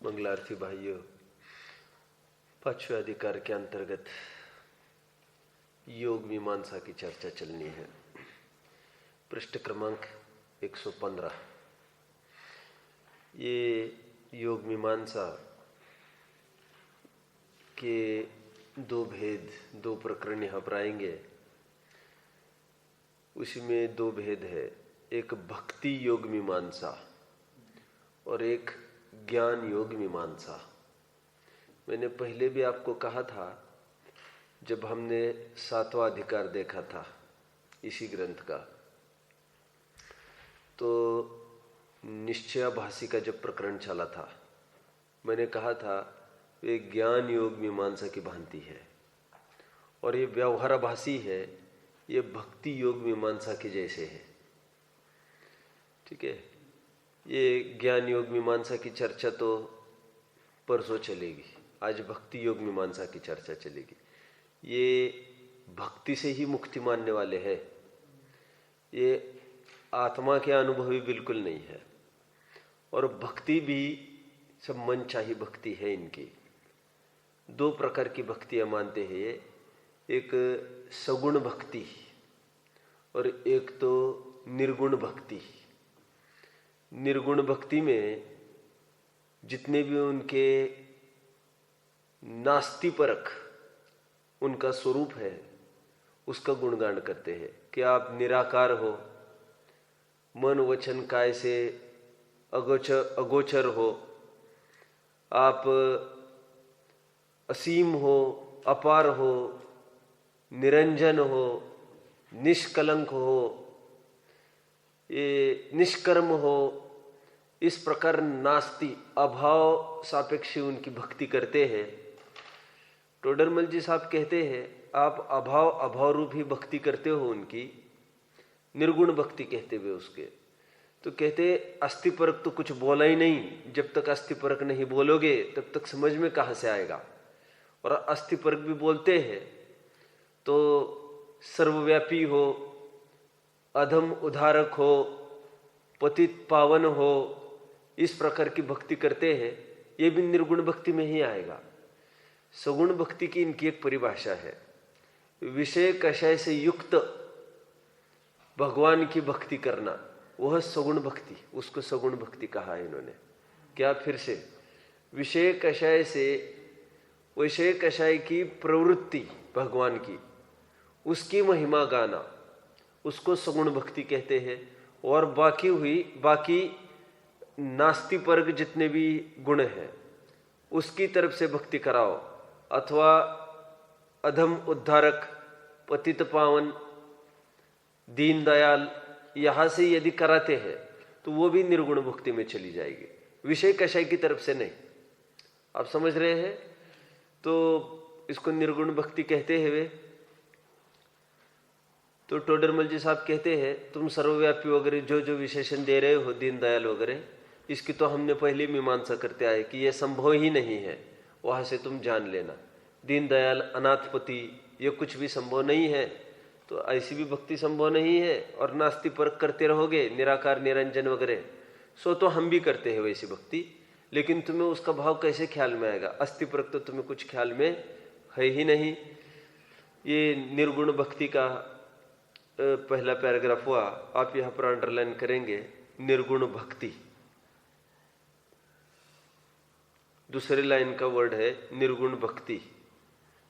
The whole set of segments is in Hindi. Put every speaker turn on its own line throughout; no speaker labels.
मंगलार्थी भाइयों, पांचवें अधिकार के अंतर्गत योग मीमांसा की चर्चा चलनी है। पृष्ठ क्रमांक 115। ये योग मीमांसा के दो भेद, दो प्रकरण यहाँ पर आएंगे। उसी में दो भेद है, एक भक्ति योग मीमांसा और एक ज्ञान योग मीमांसा। मैंने पहले भी आपको कहा था, जब हमने 7वां अधिकार देखा था इसी ग्रंथ का, तो निश्चयाभासी का जब प्रकरण चला था, मैंने कहा था ये ज्ञान योग मीमांसा की भांति है और ये व्यवहाराभासी है, ये भक्ति योग मीमांसा के जैसे है। ठीक है, ये ज्ञान योग मीमांसा की चर्चा तो परसों चलेगी, आज भक्ति योग मीमांसा की चर्चा चलेगी। ये भक्ति से ही मुक्ति मानने वाले हैं, ये आत्मा के अनुभवी बिल्कुल नहीं है। और भक्ति भी सब मन चाही भक्ति है इनकी। दो प्रकार की भक्तियां मानते हैं ये, एक सगुण भक्ति और एक तो निर्गुण भक्ति। निर्गुण भक्ति में जितने भी उनके नास्तिपरक उनका स्वरूप है, उसका गुणगान करते हैं कि आप निराकार हो, मन वचन काय से अगोचर हो, आप असीम हो, अपार हो, निरंजन हो, निष्कलंक हो, ये निष्कर्म हो। इस प्रकार नास्ति अभाव सापेक्ष उनकी भक्ति करते हैं। टोडरमल जी साहब कहते हैं आप अभाव रूप ही भक्ति करते हो उनकी, निर्गुण भक्ति कहते हुए उसके। तो कहते अस्थिपरक तो कुछ बोला ही नहीं, जब तक अस्थिपरक नहीं बोलोगे तब तक समझ में कहाँ से आएगा। और अस्थिपरक भी बोलते हैं तो सर्वव्यापी हो, अधम उद्धारक हो, पतित पावन हो, इस प्रकार की भक्ति करते हैं। ये भी निर्गुण भक्ति में ही आएगा। सगुण भक्ति की इनकी एक परिभाषा है, विषय कषय से युक्त भगवान की भक्ति करना, वह सगुण भक्ति, उसको सगुण भक्ति कहा है इन्होंने। क्या फिर से विषय कषय की प्रवृत्ति भगवान की, उसकी महिमा गाना, उसको सगुण भक्ति कहते हैं। और बाकी नास्तिपर्ग जितने भी गुण हैं उसकी तरफ से भक्ति कराओ, अथवा अधम उद्धारक, पतित पावन, दीन दयाल, यहां से यदि कराते हैं तो वो भी निर्गुण भक्ति में चली जाएगी, विषय कषय की तरफ से नहीं। आप समझ रहे हैं? तो इसको निर्गुण भक्ति कहते हैं वे। तो टोडरमल जी साहब कहते हैं तुम सर्वव्यापी वगैरह जो जो विशेषण दे रहे हो, दीन दयाल वगैरह, इसकी तो हमने पहले मीमांसा करते आए कि यह संभव ही नहीं है, वहां से तुम जान लेना। दीन दयाल, अनाथपति, ये कुछ भी संभव नहीं है, तो ऐसी भी भक्ति संभव नहीं है। और नास्ति परक करते रहोगे, निराकार निरंजन वगैरह, सो तो हम भी करते हैं वैसी भक्ति, लेकिन तुम्हें उसका भाव कैसे ख्याल में आएगा? अस्थि परक तो तुम्हें कुछ ख्याल में है ही नहीं। ये निर्गुण भक्ति का पहला पैराग्राफ हुआ, आप यहां पर अंडरलाइन करेंगे निर्गुण भक्ति। दूसरी लाइन का वर्ड है निर्गुण भक्ति,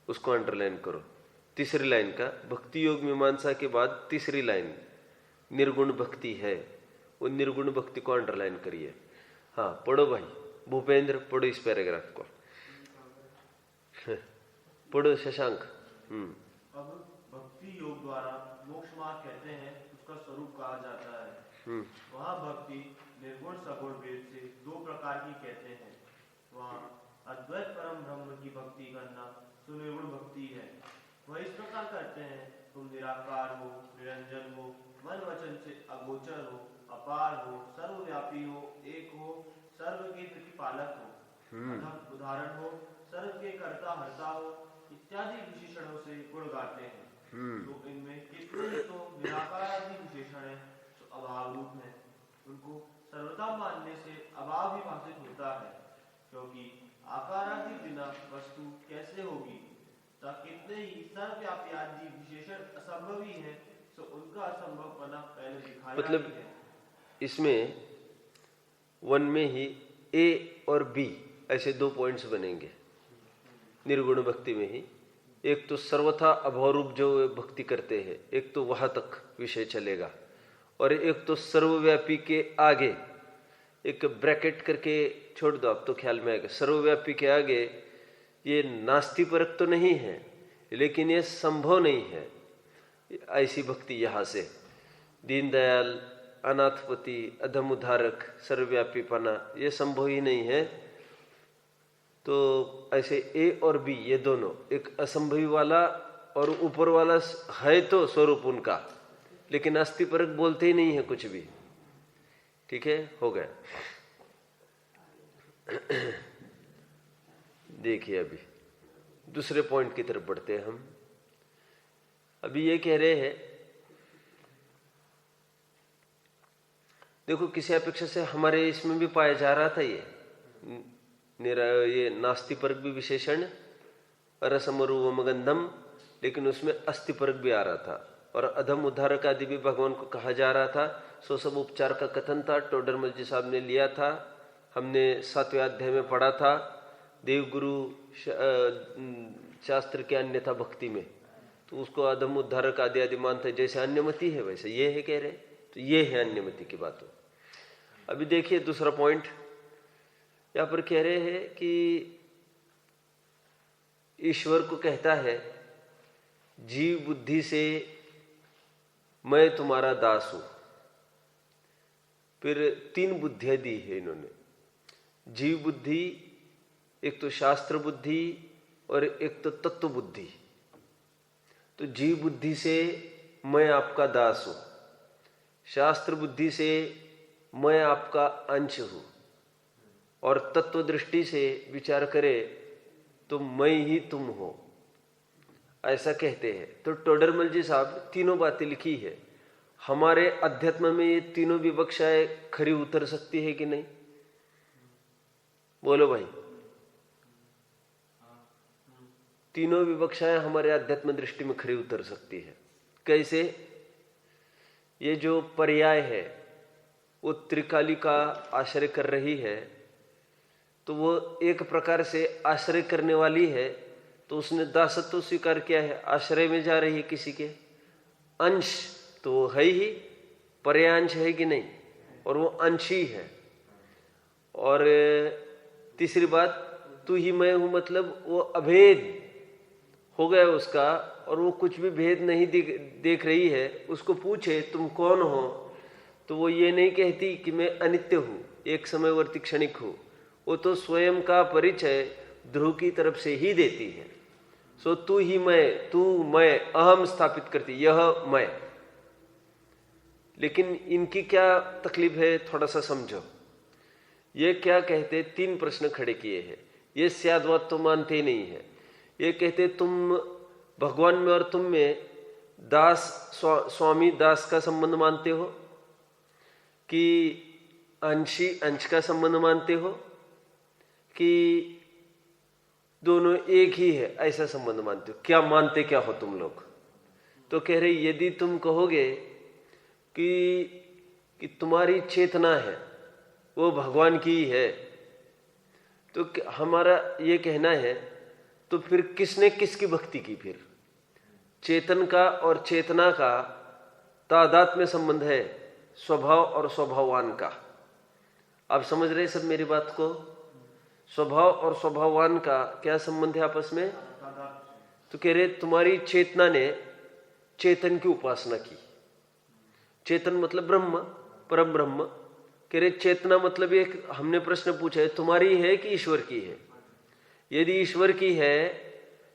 उसको अंडरलाइन करो। तीसरी लाइन का भक्ति योग मीमांसा के बाद तीसरी लाइन निर्गुण भक्ति है, वो निर्गुण भक्ति को अंडरलाइन करिए। हाँ पढ़ो भाई भूपेंद्र, पढ़ो इस पैराग्राफ को। पढ़ो शशांक।
अब भक्ति योग द्वारा मोक्ष मार्ग कहते हैं, उसका स्वरूप कहा जाता है। वहाँ भक्ति निर्गुण सगुण भेद से दो प्रकार की कहते हैं। वहाँ अद्वैत परम ब्रह्म की भक्ति करना सुनिर्गुण भक्ति है। वह इस प्रकार करते हैं, तुम निराकार हो, निरंजन हो, मन वचन से अगोचर हो, अपार हो, सर्वव्यापी हो, एक हो, सर्व के प्रतिपालक हो, अधम उदाहरण हो, सर्व के कर्ता हर्ता हो, इत्यादि विशेषणों से गुण गाते हैं। तो इनमें कितने तो निराकार आदि विशेषण है जो अभाव रूप है, उनको सर्वथा मानने से अभाव ही भाषित होता है, क्योंकि आकारादि बिना वस्तु कैसे होगी? कितने ही सर्वव्यापी आदि विशेषण असंभव ही है, तो उनका असंभवपना पहले दिखाया
मतलब
ही है।
इसमें वन में ही ए और बी ऐसे दो पॉइंट्स बनेंगे निर्गुण भक्ति में ही। एक तो सर्वथा अभावरूप जो भक्ति करते हैं, एक तो वहां तक विषय चलेगा, और एक तो सर्वव्यापी के आगे एक ब्रैकेट करके छोड़ दो, अब तो ख्याल में आएगा। सर्वव्यापी के आगे ये नास्तिपरक तो नहीं है, लेकिन ये संभव नहीं है ऐसी भक्ति। यहाँ से दीनदयाल, अनाथपति, अधम उद्धारक, सर्वव्यापीपना ये संभव ही नहीं है। तो ऐसे ए और बी ये दोनों, एक असंभवी वाला और ऊपर वाला है तो स्वरूप उनका, लेकिन अस्तिपरक बोलते ही नहीं है कुछ भी। ठीक है, हो गया। देखिए अभी दूसरे पॉइंट की तरफ बढ़ते हैं हम। अभी ये कह रहे हैं, देखो किसी अपेक्षा से हमारे इसमें भी पाया जा रहा था ये नास्तिपरक भी विशेषण रसमरूपम गंधम, लेकिन उसमें अस्तिपरक भी आ रहा था, और अधम उद्धारक आदि भी भगवान को कहा जा रहा था। सो सब उपचार का कथन था, टोडरमल जी साहब ने लिया था, हमने 7वें अध्याय में पढ़ा था। देवगुरु शास्त्र के अन्यथा भक्ति में तो उसको अधम उद्धारक आदि आदि मानते, जैसे अन्यमति है वैसे ये है कह रहे। तो ये है अन्यमति की बात। अभी देखिए दूसरा पॉइंट यहां पर कह रहे हैं कि ईश्वर को कहता है जीव बुद्धि से मैं तुम्हारा दास हूं। फिर 3 बुद्धियां दी है इन्होंने, जीव बुद्धि, एक तो शास्त्र बुद्धि और एक तो तत्व बुद्धि। तो जीव बुद्धि से मैं आपका दास हूं, शास्त्र बुद्धि से मैं आपका अंश हूं, और तत्व दृष्टि से विचार करे तो मैं ही तुम हो, ऐसा कहते हैं। तो टोडरमल जी साहब तीनों बातें लिखी है। हमारे अध्यात्म में ये तीनों विवक्षाएं खरी उतर सकती है कि नहीं? बोलो भाई। तीनों विवक्षाएं हमारे अध्यात्म दृष्टि में खरी उतर सकती है। कैसे? ये जो पर्याय है वो त्रिकाली का आश्रय कर रही है, तो वो एक प्रकार से आश्रय करने वाली है, तो उसने दासत्व स्वीकार किया है, आश्रय में जा रही है किसी के। अंश तो वो है ही, पर्यांश है कि नहीं, और वो अंश ही है। और तीसरी बात, तू ही मैं हूं, मतलब वो अभेद हो गया उसका, और वो कुछ भी भेद नहीं देख रही है। उसको पूछे तुम कौन हो, तो वो ये नहीं कहती कि मैं अनित्य हूं, एक समयवर्ती क्षणिक हूं। वो तो स्वयं का परिचय ध्रुव की तरफ से ही देती है। सो तू ही मैं, तू मैं, अहम स्थापित करती, यह मैं। लेकिन इनकी क्या तकलीफ है, थोड़ा सा समझो। ये क्या कहते, 3 प्रश्न खड़े किए हैं। ये स्याद्वाद तो मानते ही नहीं है। ये कहते तुम भगवान में और तुम में दास स्वामी दास का संबंध मानते हो, कि अंशी अंश का संबंध मानते हो, कि दोनों एक ही है ऐसा संबंध मानते हो? क्या मानते क्या हो तुम लोग? तो कह रहे यदि तुम कहोगे कि तुम्हारी चेतना है वो भगवान की ही है, तो हमारा ये कहना है, तो फिर किसने किसकी भक्ति की? फिर चेतन का और चेतना का तादात्म्य संबंध है, स्वभाव और स्वभाववान का। आप समझ रहे सब मेरी बात को? स्वभाव और स्वभाववान का क्या संबंध है आपस में? तो कह रहे तुम्हारी चेतना ने चेतन की उपासना की। चेतन मतलब ब्रह्म, परम ब्रह्म। कह रहे चेतना मतलब एक, हमने प्रश्न पूछा है तुम्हारी है कि ईश्वर की है? यदि ईश्वर की है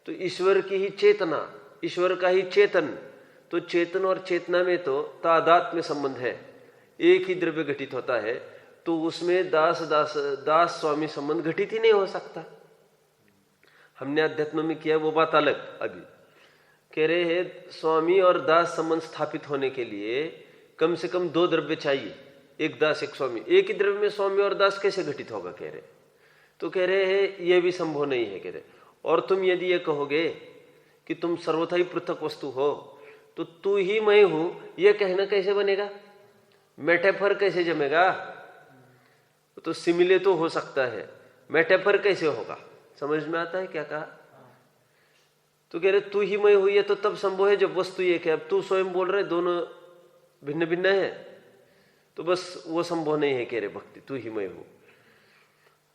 तो ईश्वर की ही चेतना, ईश्वर का ही चेतन। तो चेतन और चेतना में तो तादात्म्य संबंध है, एक ही द्रव्य घटित होता है, तो उसमें दास स्वामी संबंध घटित ही नहीं हो सकता। हमने अध्यात्म में किया वो बात अलग। अभी कह रहे हैं स्वामी और दास संबंध स्थापित होने के लिए कम से कम 2 द्रव्य चाहिए, एक दास एक स्वामी। एक ही द्रव्य में स्वामी और दास कैसे घटित होगा? कह रहे तो कह रहे हैं ये भी संभव नहीं है। कह रहे और तुम यदि ये कहोगे कि तुम सर्वथा ही पृथक वस्तु हो तो तू ही मैं हूं, यह कहना कैसे बनेगा? मेटाफर कैसे जमेगा? तो सिमिले तो हो सकता है, मेटाफर कैसे होगा? समझ में आता है क्या कहा? तो कह रहे तू ही मैं हूं, ये तो तब संभव है जब वस्तु एक है। अब तू स्वयं बोल रहे दोनों भिन्न भिन्न है, तो बस वो संभव नहीं है। कह रहे भक्ति तू ही मैं हूं,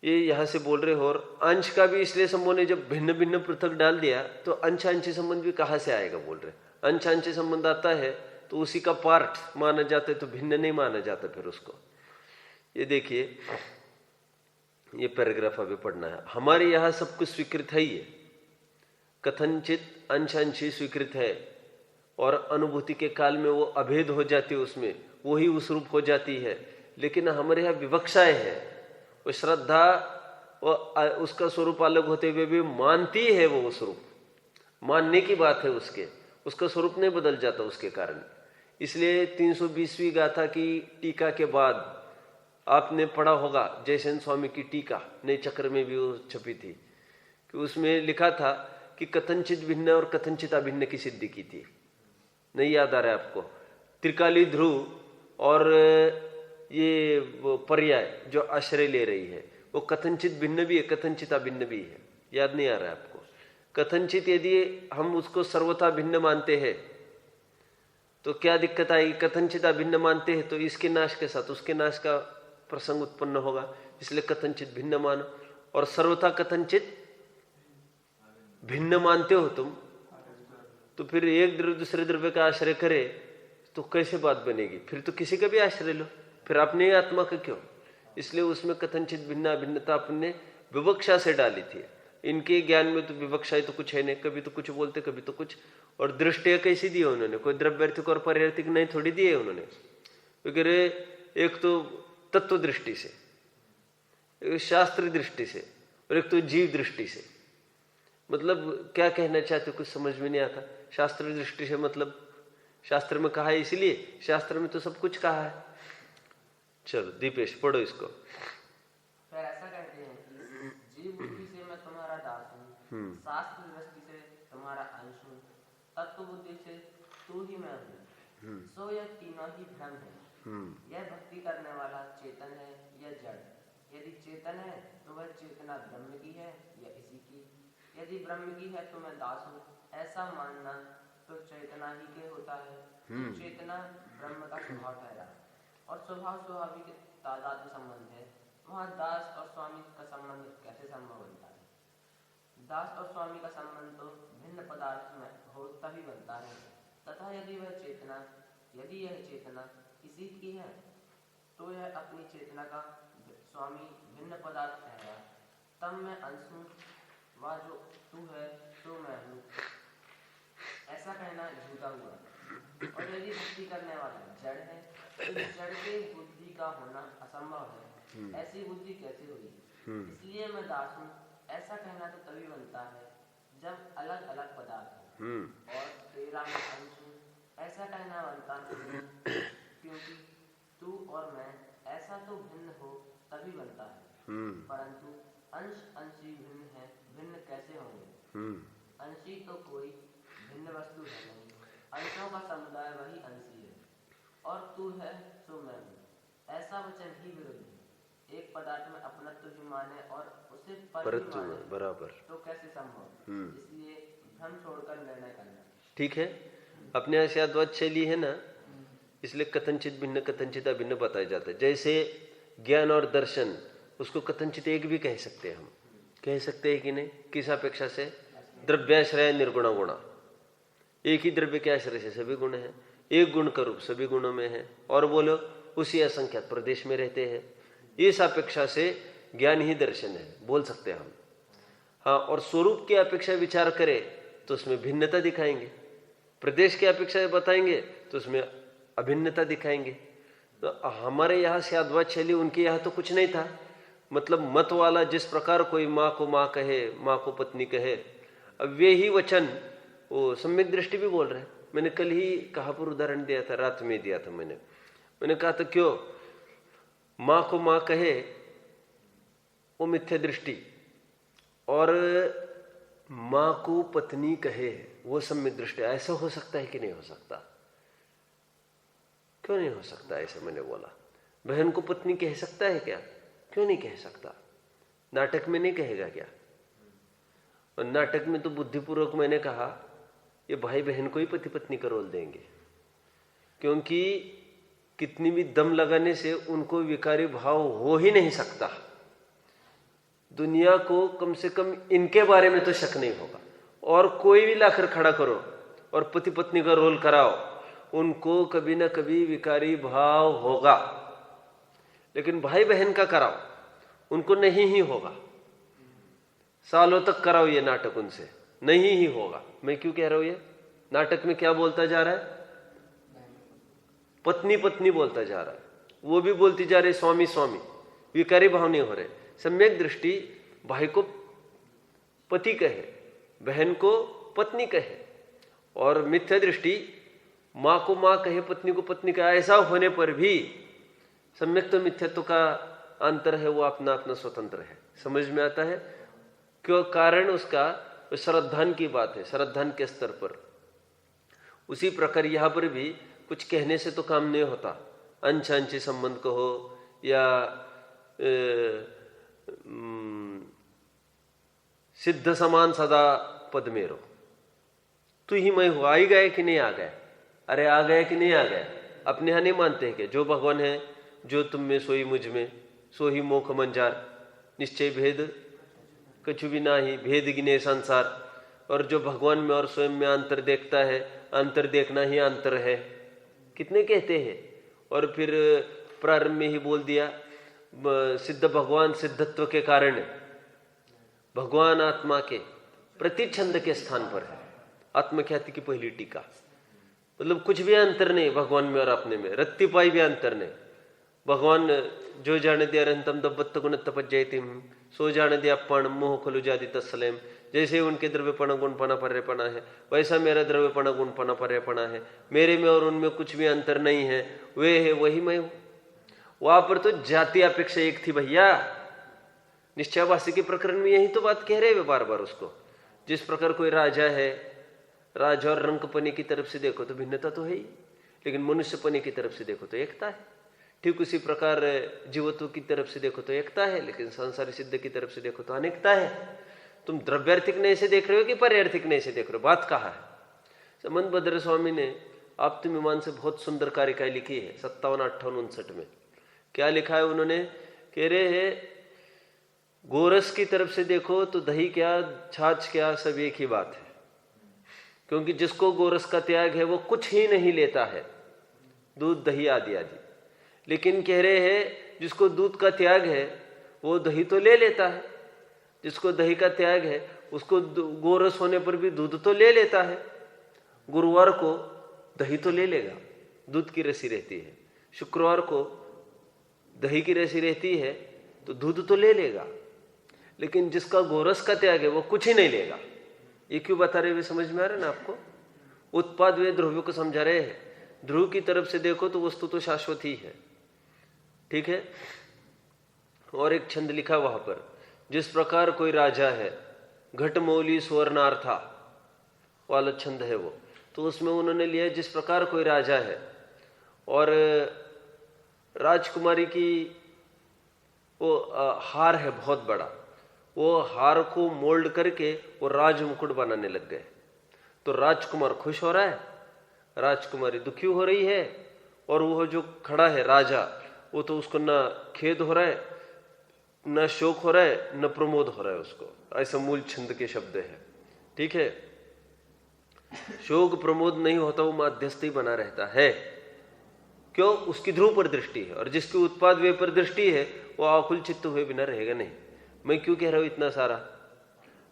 ये यहां से बोल रहे हो। और अंश का भी इसलिए संभव नहीं, जब भिन्न भिन्न पृथक डाल दिया तो अंशांशी संबंध भी कहां से आएगा? बोल रहे अंशांशी संबंध आता है तो उसी का पार्ट माना जाता है, तो भिन्न नहीं माना जाता फिर उसको। ये देखिए, ये पैराग्राफ अभी पढ़ना है। हमारे यहां सब कुछ स्वीकृत है, ये कथनचित अंशांशी स्वीकृत है, और अनुभूति के काल में वो अभेद हो जाती है, उसमें वही उस रूप हो जाती है। लेकिन हमारे यहाँ विवक्षाएं है, वो श्रद्धा उसका स्वरूप अलग होते हुए भी मानती है, वो स्वरूप मानने की बात है, उसका स्वरूप नहीं बदल जाता उसके कारण। इसलिए 320वीं गाथा की टीका के बाद आपने पढ़ा होगा जयसेन स्वामी की टीका, नई चक्र में भी वो छपी थी, कि उसमें लिखा था कि कथनचित भिन्न और कथनचित अभिन्न की सिद्धि की थी। नहीं याद आ रहा है आपको? त्रिकाली ध्रुव और ये वो पर्याय जो आश्रय ले रही है वो कथनचित भिन्न भी है, कथनचित अभिन्न भी है। याद नहीं आ रहा है आपको? कथनचित यदि हम उसको सर्वथा भिन्न मानते हैं तो क्या दिक्कत आएगी? कथनचित अभिन्न मानते हैं तो इसके नाश के साथ उसके नाश का प्रसंग उत्पन्न होगा, इसलिए कथनचित भिन्न मानो। और सर्वथा कथनचित भिन्न मानते हो तुम, तो फिर एक द्रव्य दूसरे द्रव्य का आश्रय करे तो कैसे बात बनेगी? फिर तो किसी का भी आश्रय लो, फिर अपने आत्मा का क्यों? इसलिए उसमें कथनचित भिन्न भिन्नता अपने विवक्षा से डाली थी। इनके ज्ञान में तो विवक्षा तो कुछ है नहीं, कभी तो कुछ बोलते कभी तो कुछ। और दृष्टियां कैसी दी है उन्होंने? कोई द्रव्यार्थिक और पर्यार्थिक नहीं थोड़ी दी है उन्होंने, क्योंकि एक तो तत्व दृष्टि से, एक शास्त्र दृष्टि से, और एक तो जीव दृष्टि से। मतलब क्या कहना चाहते कुछ समझ में नहीं आता। शास्त्र दृष्टि से मतलब शास्त्र में कहा है, इसलिए शास्त्र में तो सब कुछ कहा है। चलो दीपेश पढ़ो इसको।
फिर ऐसा कहते हैं कि जीव बुद्धि से मैं तुम्हारा दास हूँ, शास्त्र दृष्टि से तुम्हारा अंश हूँ, तत्व बुद्धि से तू ही मैं हूँ। सो यह तीनों ही भ्रम है। यह भक्ति करने वाला चेतन है या जड़? यदि चेतन है तो वह चेतना ब्रह्म की है या इसी की? यदि ब्रह्म की है तो मैं दास हूँ, ऐसा मानना तो चेतना ही के होता है। तो चेतना ब्रह्म का स्वभाव ठहरा, और स्वभाव स्वाभाविक तादात्म्य संबंध है। वहाँ दास और स्वामी का संबंध कैसे संभव बनता है? दास और स्वामी का संबंध तो भिन्न पदार्थ में हो तभी बनता है। तथा यदि यह चेतना किसी की है तो यह अपनी चेतना का स्वामी भिन्न पदार्थ ठहरा। तब मैं अंश हूँ, वह जो तू है तो मैं हूँ, ऐसा कहना झूठा हुआ। और यदि भक्ति करने वाला जड़ है तो जड़ के बुद्धि का होना असंभव है। ऐसी बुद्धि कैसे हुई? इसलिए मैं दास हूँ, ऐसा कहना तो तभी बनता है जब अलग अलग पदार्थ हो। और तेरा मैं अंश हूँ, ऐसा कहना बनता है क्योंकि तू और मैं ऐसा तो भिन्न हो तभी बनता है। परंतु अंश अंशी भिन्न है, भिन्न कैसे होंगे? अंशी तो कोई भिन्न वस्तु है नहीं, अंशों का समुदाय वही अंशी है। और तू है सो मैं हूँ, ऐसा वचन ही विरुद्ध है। एक पदार्थ में अपनत्व भी माने और उसे पर भी माने
बराबर,
तो कैसे संभव? इसलिए भ्रम छोड़कर निर्णय करना।
ठीक है, अपने यहाँ से अद्वैत शैली है ना, इसलिए कथनचित भिन्न कथनचित अभिन्न बताया जाता है। जैसे ज्ञान और दर्शन, उसको कथनचित एक भी कह सकते हैं, हम कह सकते हैं कि नहीं? किस अपेक्षा से? द्रव्याश्रय निर्गुणा गुणा, एक ही द्रव्य के आश्रय से सभी गुण हैं, एक गुण का रूप सभी गुणों में है, और बोलो उसी असंख्यात प्रदेश में रहते हैं। इस अपेक्षा से ज्ञान ही दर्शन है, बोल सकते हैं हम। हाँ, और स्वरूप की अपेक्षा विचार करें तो उसमें भिन्नता दिखाएंगे, प्रदेश की अपेक्षा बताएंगे तो उसमें अभिन्नता दिखाएंगे। तो हमारे यहाँ से अद्वैत शैली, उनके यहाँ तो कुछ नहीं था। मतलब मत वाला जिस प्रकार कोई माँ को माँ कहे, माँ को पत्नी कहे, अब वे ही वचन वो सम्यक दृष्टि भी बोल रहे हैं। मैंने कल ही कहा पर उदाहरण दिया था, रात में दिया था मैंने कहा था क्यों माँ को माँ कहे वो मिथ्या दृष्टि, और माँ को पत्नी कहे वो सम्यक दृष्टि। ऐसा हो सकता है कि नहीं हो सकता? क्यों नहीं हो सकता? ऐसे मैंने बोला। बहन को पत्नी कह सकता है क्या? क्यों नहीं कह सकता? नाटक में नहीं कहेगा क्या? और नाटक में तो बुद्धिपूर्वक मैंने कहा ये भाई बहन को ही पति पत्नी का रोल देंगे, क्योंकि कितनी भी दम लगाने से उनको विकारी भाव हो ही नहीं सकता। दुनिया को कम से कम इनके बारे में तो शक नहीं होगा, और कोई भी लाकर खड़ा करो और पति पत्नी का रोल कराओ, उनको कभी ना कभी विकारी भाव होगा। लेकिन भाई बहन का कराओ, उनको नहीं ही होगा। सालों तक कराओ ये नाटक, उनसे नहीं ही होगा। मैं क्यों कह रहा हूं? ये नाटक में क्या बोलता जा रहा है? पत्नी पत्नी बोलता जा रहा है, वो भी बोलती जा रही स्वामी स्वामी, विकारी भाव नहीं हो रहे। सम्यक दृष्टि भाई को पति कहे, बहन को पत्नी कहे, और मिथ्या दृष्टि माँ को माँ कहे, पत्नी को पत्नी कहे। ऐसा होने पर भी सम्यक तो मिथ्यात्व का अंतर है, वो अपना अपना स्वतंत्र है। समझ में आता है? क्यों? कारण उसका श्रद्धान की बात है, श्रद्धान के स्तर पर। उसी प्रकार यहां पर भी कुछ कहने से तो काम नहीं होता। अंशांशी संबंध कहो या सिद्ध समान सदा पद मेरो, तू ही मैं हूं। आ ही गए कि नहीं आ गए? अरे आ गए कि नहीं आ गए? अपने यहां नहीं मानते हैं कि जो भगवान है, जो तुम में सोई मुझ में, सो ही मोख मंजार, निश्चय भेद कछु भी ना ही, भेद गिने संसार। और जो भगवान में और स्वयं में अंतर देखता है, अंतर देखना ही अंतर है, कितने कहते हैं। और फिर प्रारंभ में ही बोल दिया सिद्ध भगवान सिद्धत्व के कारण भगवान आत्मा के प्रतिच्छंद के स्थान पर है। आत्मख्याति की पहली टीका, मतलब कुछ भी अंतर नहीं भगवान में और अपने में, रत्ती पाई भी अंतर नहीं। भगवान जो जाने दिया रंतम दब्बत्त गुण तपज्जयतिम, सो जाने दिया पण मोह खलु जाति तत्सलेम। जैसे उनके द्रव्यपण गुणपना पर्यपणा है, वैसा मेरा द्रव्यपण गुणपना पर्यपणा है। मेरे में और उनमें कुछ भी अंतर नहीं है, वे है वही मैं हूं। वहां पर तो जाति अपेक्षा एक थी भैया। निश्चयाभासी के प्रकरण में यही तो बात कह रहे हैं बार बार उसको। जिस प्रकार कोई राजा है, राजा और रंकपने की तरफ से देखो तो भिन्नता तो है ही, लेकिन मनुष्यपने की तरफ से देखो तो एकता है। ठीक उसी प्रकार जीवत्व की तरफ से देखो तो एकता है, लेकिन संसारी सिद्ध की तरफ से देखो तो अनेकता है। तुम द्रव्यार्थिक नए से देख रहे हो कि पर्यार्थिक नए से देख रहे हो? बात कहा है। समंत भद्र स्वामी ने आप्तमीमांसा से बहुत सुंदर कारिका लिखी है 57, 58, 59 में। क्या लिखा है उन्होंने? कह रहे हैं गोरस की तरफ से देखो तो दही क्या छाछ क्या सब एक ही बात है, क्योंकि जिसको गोरस का त्याग है वो कुछ ही नहीं लेता है, दूध दही आदि आदि। लेकिन कह रहे हैं जिसको दूध का त्याग है वो दही तो ले लेता है, जिसको दही का त्याग है उसको गोरस होने पर भी दूध तो ले लेता है। गुरुवार को दही तो ले लेगा, दूध की रसी रहती है। शुक्रवार को दही की रसी रहती है तो दूध तो ले लेगा, लेकिन जिसका गोरस का त्याग है वो कुछ ही नहीं लेगा। ये क्यों बता रहे हुए समझ में आ रहा है ना आपको? उत्पाद वे ध्रुव को समझा रहे हैं। ध्रुव की तरफ से देखो तो वस्तु तो शाश्वत ही है, ठीक है। और एक छंद लिखा वहां पर, जिस प्रकार कोई राजा है, घटमौली स्वर्णार्था वाला छंद है वो, तो उसमें उन्होंने लिया जिस प्रकार कोई राजा है और राजकुमारी की वो हार है बहुत बड़ा, वो हार को मोल्ड करके वो राज मुकुट बनाने लग गए। तो राजकुमार खुश हो रहा है, राजकुमारी दुखी हो रही है, और वो जो खड़ा है राजा वो तो उसको ना खेद हो रहा है, न शोक हो रहा है, न प्रमोद हो रहा है उसको। ऐसा मूल छंद के शब्द है, ठीक है। शोक प्रमोद नहीं होता, वो मध्यस्थ ही बना रहता है। क्यों? उसकी ध्रुव पर दृष्टि है, और जिसकी उत्पाद वे पर दृष्टि है वो आकुल चित्त हुए बिना रहेगा नहीं। मैं क्यों कह रहा हूं इतना सारा?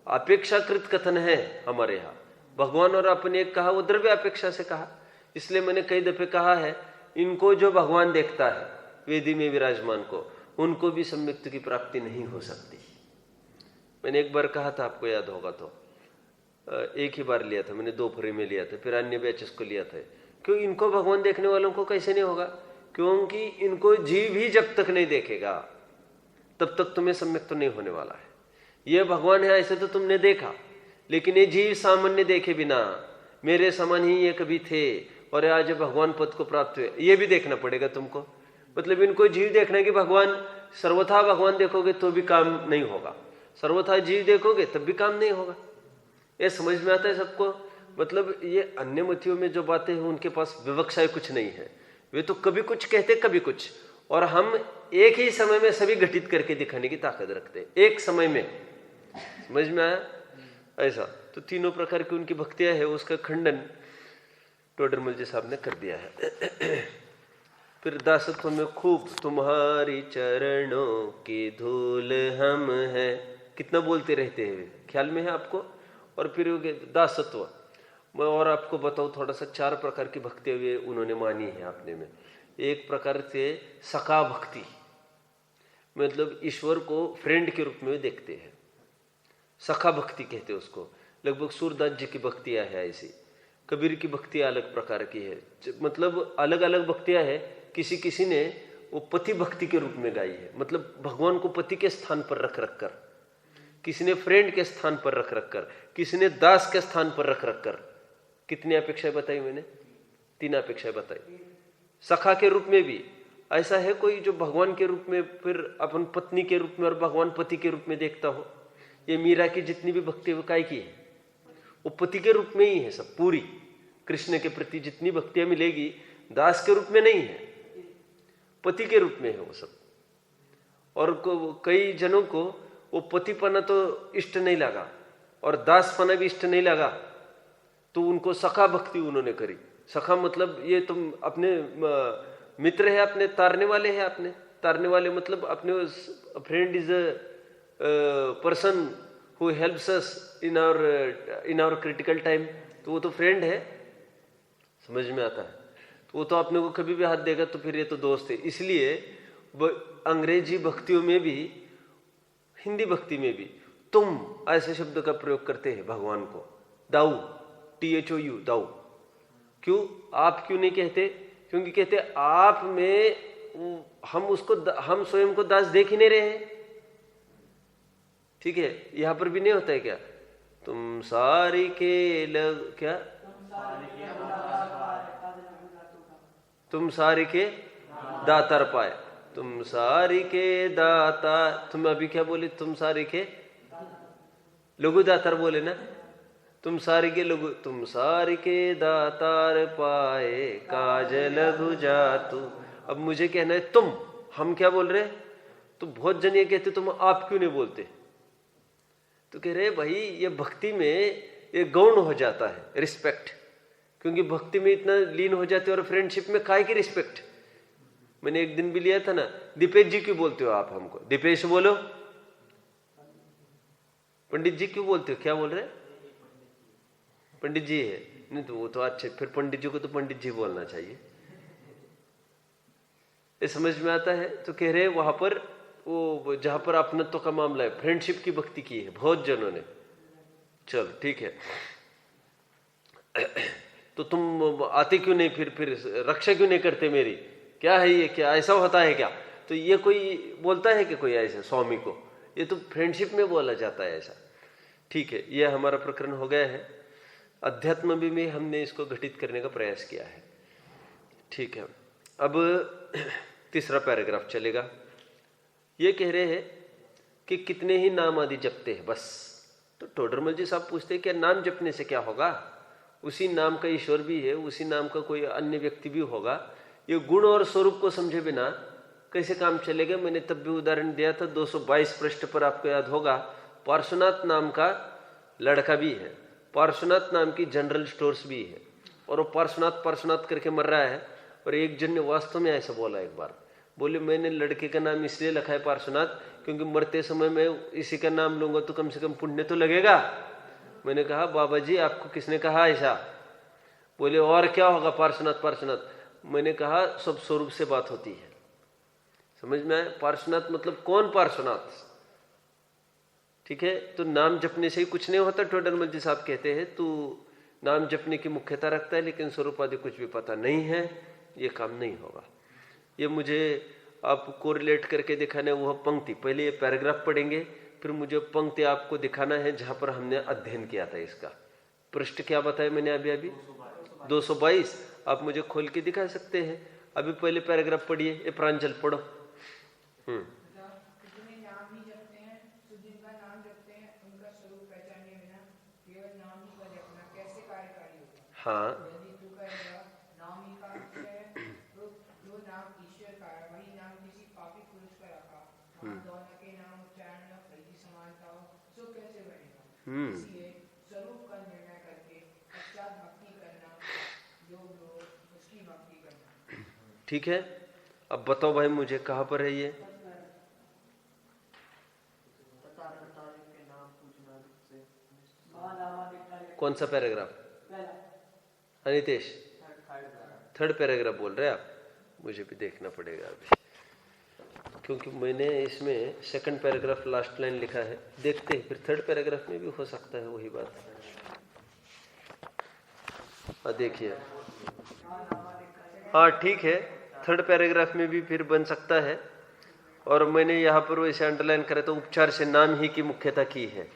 अपेक्षाकृत कथन है हमारे यहाँ। भगवान और अपन एक कहा, वो द्रव्य अपेक्षा से कहा। इसलिए मैंने कई दफे कहा है, इनको जो भगवान देखता है वेदी में विराजमान को, उनको भी सम्यक्त की प्राप्ति नहीं हो सकती। मैंने एक बार कहा था, आपको याद होगा तो, एक ही बार लिया था मैंने, 2 फरी में लिया था, फिर अन्य बैचेस को लिया था। क्यों? इनको भगवान देखने वालों को कैसे नहीं होगा? क्योंकि इनको जीव ही जब तक नहीं देखेगा तब तक तुम्हें सम्यक तो नहीं होने वाला है। ये भगवान है ऐसे तो तुमने देखा, लेकिन ये जीव सामान्य देखे बिना मेरे समान ही ये कभी थे और आज भगवान पद को प्राप्त हुए, ये भी देखना पड़ेगा तुमको। मतलब इनको जीव देखना है कि भगवान सर्वथा भगवान देखोगे तो भी काम नहीं होगा, सर्वथा जीव देखोगे तब भी काम नहीं होगा। ये समझ में आता है सबको। मतलब ये अन्य मतियों में जो बातें हैं उनके पास विवक्षाएं कुछ नहीं है, वे तो कभी कुछ कहते कभी कुछ, और हम एक ही समय में सभी घटित करके दिखाने की ताकत रखते हैं, एक समय में। समझ में आया? ऐसा तो तीनों प्रकार की उनकी भक्तियां है, उसका खंडन टोडरमल जी साहब ने कर दिया है। फिर दासत्व में खूब तुम्हारी चरणों की धूल हम हैं, कितना बोलते रहते हैं, ख्याल में है आपको। और फिर दासत्व मैं और आपको बताऊं थोड़ा सा, 4 प्रकार की भक्ति हुए उन्होंने मानी है अपने में। एक प्रकार से सखा भक्ति, मतलब ईश्वर को फ्रेंड के रूप में देखते हैं, सखा भक्ति कहते हैं उसको। लगभग सूरदास जी की भक्तियां है ऐसी, कबीर की भक्तियां अलग प्रकार की है, मतलब अलग अलग भक्तियां है। किसी किसी ने वो पति भक्ति के रूप में गाई है, मतलब भगवान को पति के स्थान पर रख रख कर, किसी ने फ्रेंड के स्थान पर रख रख कर, किसी ने दास के स्थान पर रख रख कर। कितनी अपेक्षाएं बताई मैंने? 3 अपेक्षाएं बताई। सखा के रूप में भी ऐसा है कोई जो भगवान के रूप में, फिर अपन पत्नी के रूप में और भगवान पति के रूप में देखता हो। ये मीरा की जितनी भी भक्ति वो काय की है, वो पति के रूप में ही है सब। पूरी कृष्ण के प्रति जितनी भक्तियां मिलेगी दास के रूप में नहीं है, पति के रूप में है वो सब। और कई जनों को वो पतिपना तो इष्ट नहीं लगा और दासपना भी इष्ट नहीं लगा, तो उनको सखा भक्ति उन्होंने करी। सखा मतलब ये तुम अपने मित्र है, अपने तारने वाले हैं, अपने तारने वाले मतलब अपने friend is a person who helps us in our critical time, तो वो तो फ्रेंड है, समझ में आता है। तो वो तो अपने को कभी भी हाथ देगा तो फिर ये तो दोस्त है। इसलिए अंग्रेजी भक्तियों में भी, हिंदी भक्ति में भी तुम ऐसे शब्द का प्रयोग करते हैं भगवान को। दाऊ, THOU, दाऊ। क्यों? आप क्यों नहीं कहते? क्योंकि कहते आप में हम स्वयं को दास देख ही नहीं रहे हैं। ठीक है, यहां पर भी नहीं होता है क्या? तुम सारी के क्या तुम सारी के दातार पाए, तुम सारी के दाता। तुम अभी क्या बोले? तुम सारी के लघु दातार बोले ना, तुम सारी के लघु, तुम सारी के दातार पाए काज लघु जातु। अब मुझे कहना है तुम, हम क्या बोल रहे? तो बहुत जन ये कहते तुम आप क्यों नहीं बोलते? तो कह रहे भाई ये भक्ति में ये गौण हो जाता है, रिस्पेक्ट। क्योंकि भक्ति में इतना लीन हो जाते हो और फ्रेंडशिप में काहे की रिस्पेक्ट। मैंने एक दिन भी लिया था ना, दीपेश जी क्यों बोलते हो आप हमको? दीपेश बोलो। पंडित जी क्यों बोलते हो? क्या बोल रहे? पंडित जी है नहीं तो वो तो अच्छे, फिर पंडित जी को तो पंडित जी बोलना चाहिए। ये समझ में आता है। तो कह रहे वहां पर वो जहां पर अपनत्व का मामला है, फ्रेंडशिप की भक्ति की है बहुत जनों ने। चल ठीक है, तो तुम आते क्यों नहीं? फिर रक्षा क्यों नहीं करते मेरी? क्या है ये? क्या ऐसा होता है क्या? तो ये कोई बोलता है कि कोई ऐसा स्वामी को? ये तो फ्रेंडशिप में बोला जाता है ऐसा। ठीक है, यह हमारा प्रकरण हो गया है। अध्यात्म में हमने इसको घटित करने का प्रयास किया है। ठीक है, अब 3रा पैराग्राफ चलेगा। ये कह रहे हैं कि कितने ही नाम आदि जपते हैं बस। तो टोडरमल जी साहब पूछते हैं क्या नाम जपने से क्या होगा? उसी नाम का ईश्वर भी है, उसी नाम का कोई अन्य व्यक्ति भी होगा। ये गुण और स्वरूप को समझे बिना कैसे काम चलेगा? मैंने तब भी उदाहरण दिया था, 222 पृष्ठ पर आपको याद होगा। पार्श्वनाथ नाम का लड़का भी है, पार्श्वनाथ नाम की जनरल स्टोर्स भी है, और वो पार्श्वनाथ करके मर रहा है। और एक जन ने वास्तव में ऐसा बोला एक बार, बोले मैंने लड़के का नाम इसलिए लिखा है पार्श्वनाथ क्योंकि मरते समय मैं इसी का नाम लूंगा तो कम से कम पुण्य तो लगेगा। मैंने कहा बाबा जी आपको किसने कहा ऐसा? बोले और क्या होगा पार्श्वनाथ। मैंने कहा सब स्वरूप से बात होती है, समझ में आया? पार्श्वनाथ मतलब कौन पार्श्वनाथ? ठीक है, तो नाम जपने से ही कुछ नहीं होता। टोडरमल जी साहब कहते हैं तू नाम जपने की मुख्यता रखता है लेकिन स्वरूप आदि कुछ भी पता नहीं है, ये काम नहीं होगा। ये मुझे आप कोरिलेट करके दिखाना है वह पंक्ति, पहले ये पैराग्राफ पढ़ेंगे, फिर मुझे पंक्ति आपको दिखाना है जहां पर हमने अध्ययन किया था। इसका पृष्ठ क्या बताया मैंने अभी 222। आप मुझे खोल के दिखा सकते हैं। अभी पहले पैराग्राफ पढ़िए, ये प्रांजल पढ़ो। हाँ
स्वरूप का निर्णय करके पश्चात भक्ति करना, जो लोग उसकी भक्ति करना।
ठीक है, अब बताओ भाई मुझे कहाँ पर है ये? कौन सा पैराग्राफ? अनितेश, थर्ड पैराग्राफ बोल रहे हैं आप? मुझे भी देखना पड़ेगा अभी, क्योंकि मैंने इसमें सेकंड पैराग्राफ लास्ट लाइन लिखा है। देखते हैं, फिर थर्ड पैराग्राफ में भी हो सकता है वही बात। देखिए, हाँ ठीक है, थर्ड पैराग्राफ में भी फिर बन सकता है। और मैंने यहाँ पर वैसे अंडरलाइन करा तो उपचार से नाम ही की मुख्यता की है,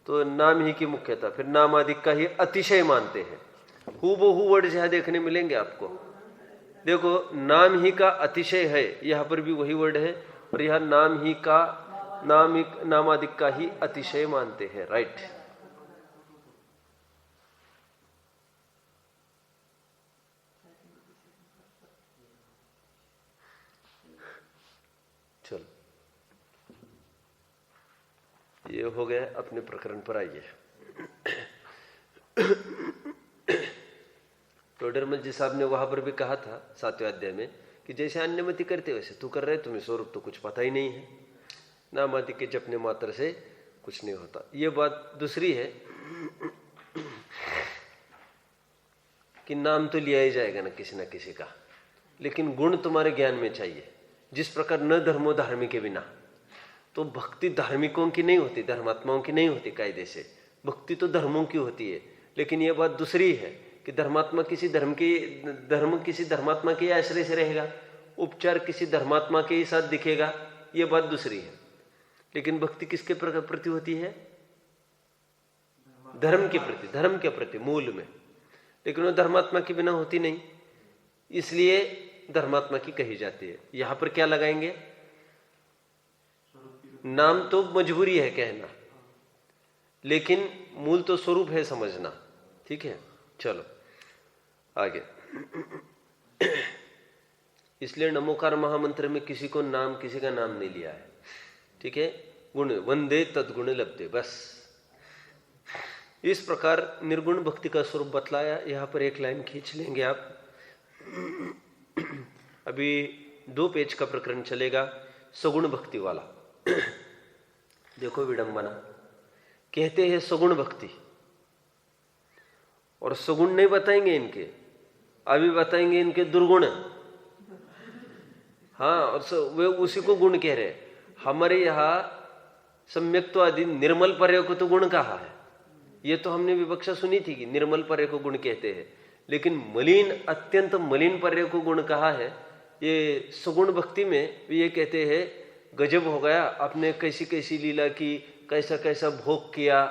तो नाम ही की मुख्यता, फिर नाम आदि का ही अतिशय मानते हैं। हूबहू वर्ड जहाँ देखने मिलेंगे आपको, देखो नाम ही का अतिशय है, यहाँ पर भी वही वर्ड है, और यह नाम ही का नाम आदि का ही अतिशय मानते हैं। राइट, चलो ये हो गया। अपने प्रकरण पर आइए। टोडरमल जी साहब ने वहां पर भी कहा था 7वें अध्याय में कि जैसे अन्यमति करते वैसे तू कर रहे, तुम्हें स्वरूप तो कुछ पता ही नहीं है, नामादि के जपने मात्र से कुछ नहीं होता। ये बात दूसरी है कि नाम तो लिया ही जाएगा ना किसी का, लेकिन गुण तुम्हारे ज्ञान में चाहिए। जिस प्रकार न धर्मो धार्मिक के बिना, तो भक्ति धार्मिकों की नहीं होती, धर्मात्माओं की नहीं होती कायदे से, भक्ति तो धर्मों की होती है। लेकिन यह बात दूसरी है कि धर्म किसी धर्मात्मा के आश्रय से रहेगा, उपचार किसी धर्मात्मा के ही साथ दिखेगा, यह बात दूसरी है। लेकिन भक्ति किसके प्रति होती है? धर्म के प्रति मूल में, लेकिन वो धर्मात्मा के बिना होती नहीं, इसलिए धर्मात्मा की कही जाती है। यहां पर क्या लगाएंगे? नाम तो मजबूरी है कहना, लेकिन मूल तो स्वरूप है समझना। ठीक है, चलो आगे। इसलिए नमोकार महामंत्र में किसी का नाम नहीं लिया है। ठीक है, गुण वंदे तद्गुण लब्धे, बस इस प्रकार निर्गुण भक्ति का स्वरूप बतलाया। यहां पर एक लाइन खींच लेंगे आप। अभी 2 पेज का प्रकरण चलेगा, सगुण भक्ति वाला। देखो विडंबना, कहते हैं सगुण भक्ति, और सगुण नहीं बताएंगे इनके, अभी बताएंगे इनके दुर्गुण। हाँ, और वे उसी को गुण कह रहे। हमारे यहाँ सम्यक्त्वादि निर्मल पर्य को तो गुण कहा है, ये तो हमने विवक्षा सुनी थी कि निर्मल पर्य को गुण कहते हैं, लेकिन मलिन, अत्यंत मलिन पर्य को गुण कहा है। ये सगुण भक्ति में ये कहते हैं गजब हो गया, आपने कैसी कैसी लीला की, कैसा कैसा भोग किया,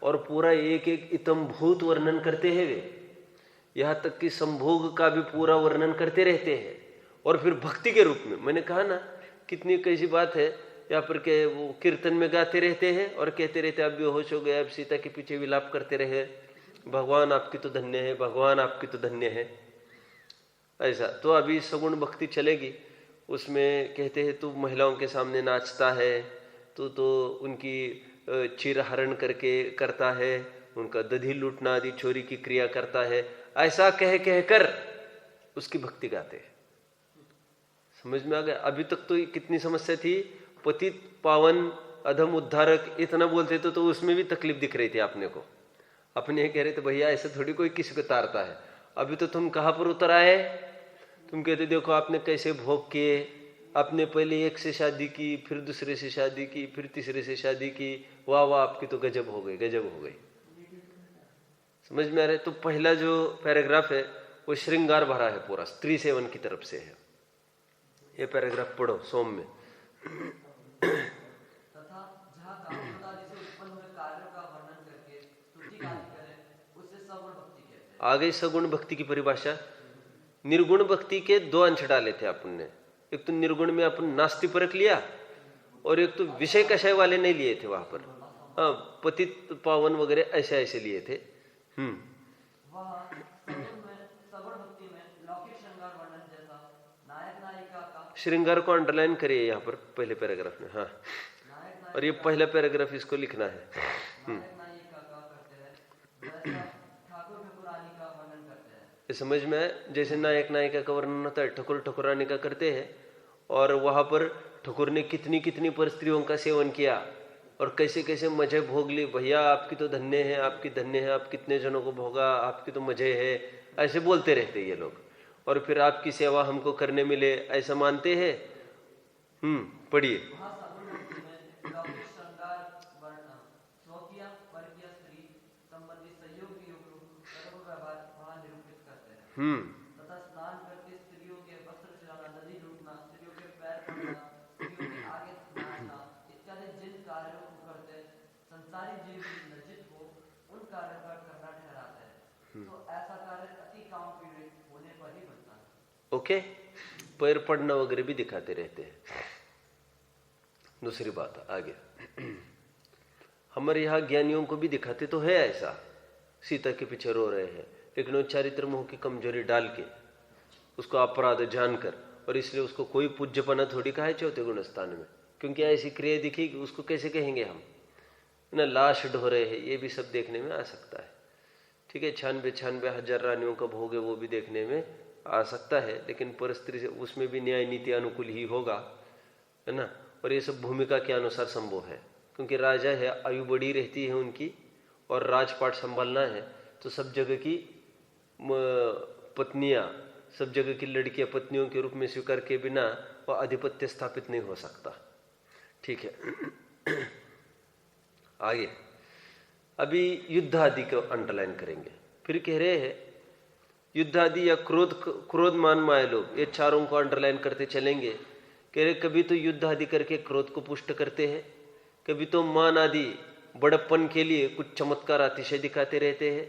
और पूरा एक एक इतम भूत वर्णन करते हैं वे, यहाँ तक कि संभोग का भी पूरा वर्णन करते रहते हैं। और फिर भक्ति के रूप में, मैंने कहा ना कितनी कैसी बात है, यहाँ पर के वो कीर्तन में गाते रहते हैं और कहते रहते आप बेहोश हो गए, आप सीता के पीछे विलाप करते रहे, भगवान आपकी तो धन्य है, भगवान आपकी तो धन्य है, ऐसा। तो अभी सगुण भक्ति चलेगी, उसमें कहते हैं तू महिलाओं के सामने नाचता है, तू तो उनकी चीर हरण करके करता है, उनका दधी लूटना आदि चोरी की क्रिया करता है, ऐसा कह कह कर उसकी भक्ति गाते हैं। समझ में आ गया? अभी तक तो कितनी समस्या थी, पतित पावन अधम उद्धारक इतना बोलते तो उसमें भी तकलीफ दिख रही थी आपने को। अपने कह रहे थे भैया ऐसे थोड़ी कोई किसी को तारता है। अभी तो तुम कहाँ पर उतर आए? तुम कहते देखो आपने कैसे भोग किए, आपने पहले एक से शादी की, फिर दूसरे से शादी की, फिर तीसरे से शादी की, वाह वाह आपकी तो गजब हो गई, गजब हो गई। समझ में आ रहा है? तो पहला जो पैराग्राफ है वो श्रृंगार भरा है, पूरा स्त्री सेवन की तरफ से है। ये पैराग्राफ पढ़ो सोम में।
तथा जहाँ कामोदारी से उत्पन्न हुए कार्यों का वर्णन करके स्तुति गाली करे उसे सगुण भक्ति कहते हैं।
आ गई सगुण भक्ति की परिभाषा। निर्गुण भक्ति के दो अंश डाले थे अपन ने, एक तो निर्गुण में अपन नास्ति परख लिया और एक तो विषय कषय वाले नहीं लिए थे वहां पर, हाँ पतित पावन वगैरह ऐसे ऐसे लिए थे। श्रृंगार को अंडरलाइन करिए यहाँ पर पहले पैराग्राफ में, हाँ, और ये पहला पैराग्राफ इसको लिखना है। ये समझ में आए? जैसे नायक नायिका का वर्णन होता है, ठकुर ठकुरानी का करते हैं, और वहां पर ठकुर ने कितनी कितनी पर स्त्रियों का सेवन किया और कैसे कैसे मजे भोग ली। भैया आपकी तो धन्य है, आपकी धन्य है, आप कितने जनों को भोगा, आपकी तो मजे है, ऐसे बोलते रहते ये लोग। और फिर आपकी सेवा हमको करने मिले ऐसा मानते हैं। पढ़िए।
तथा स्नान करके स्त्रियों के वस्त्र चुराना, नदी लूटना, स्त्रियों के पैर पड़ना, स्त्रियों के आगे नाचना इत्यादि जिन कार्यों को करते संसारी जीव लज्जित हो उन कार्यों का करना ठहराता है। तो ऐसा कार्य अति काम पीड़ित होने पर ही बनता है।
ओके, पैर पड़ना वगैरह भी दिखाते रहते हैं। दूसरी बात आगे, हमारे यहाँ ज्ञानियों को भी दिखाते तो है ऐसा, सीता के पीछे रो रहे हैं, लेकिन वो चारित्र मोह की कमजोरी डाल के उसको अपराध जानकर, और इसलिए उसको कोई पूज्यपना थोड़ी कहा है चौथे गुण स्थान में, क्योंकि ऐसी क्रिया दिखेगी उसको कैसे कहेंगे हम ना। लाश ढो रहे हैं, ये भी सब देखने में आ सकता है। ठीक है, 96 हजार रानियों का भोग है, वो भी देखने में आ सकता है, लेकिन परस्त्री से उसमें भी न्याय नीति अनुकूल ही होगा, है ना। और ये सब भूमिका के अनुसार संभव है, क्योंकि राजा है, आयु बड़ी रहती है उनकी और राजपाट संभालना है, तो सब जगह की पत्नियां, सब जगह की लड़कियां पत्नियों के रूप में स्वीकार के बिना वह आधिपत्य स्थापित नहीं हो सकता। ठीक है, आगे अभी युद्ध आदि को अंडरलाइन करेंगे। फिर कह रहे हैं युद्ध आदि या क्रोध मान माए लोग, ये चारों को अंडरलाइन करते चलेंगे। कह रहे कभी तो युद्ध आदि करके क्रोध को पुष्ट करते हैं, कभी तो मान आदि बड़प्पन के लिए कुछ चमत्कार अतिशय दिखाते रहते हैं,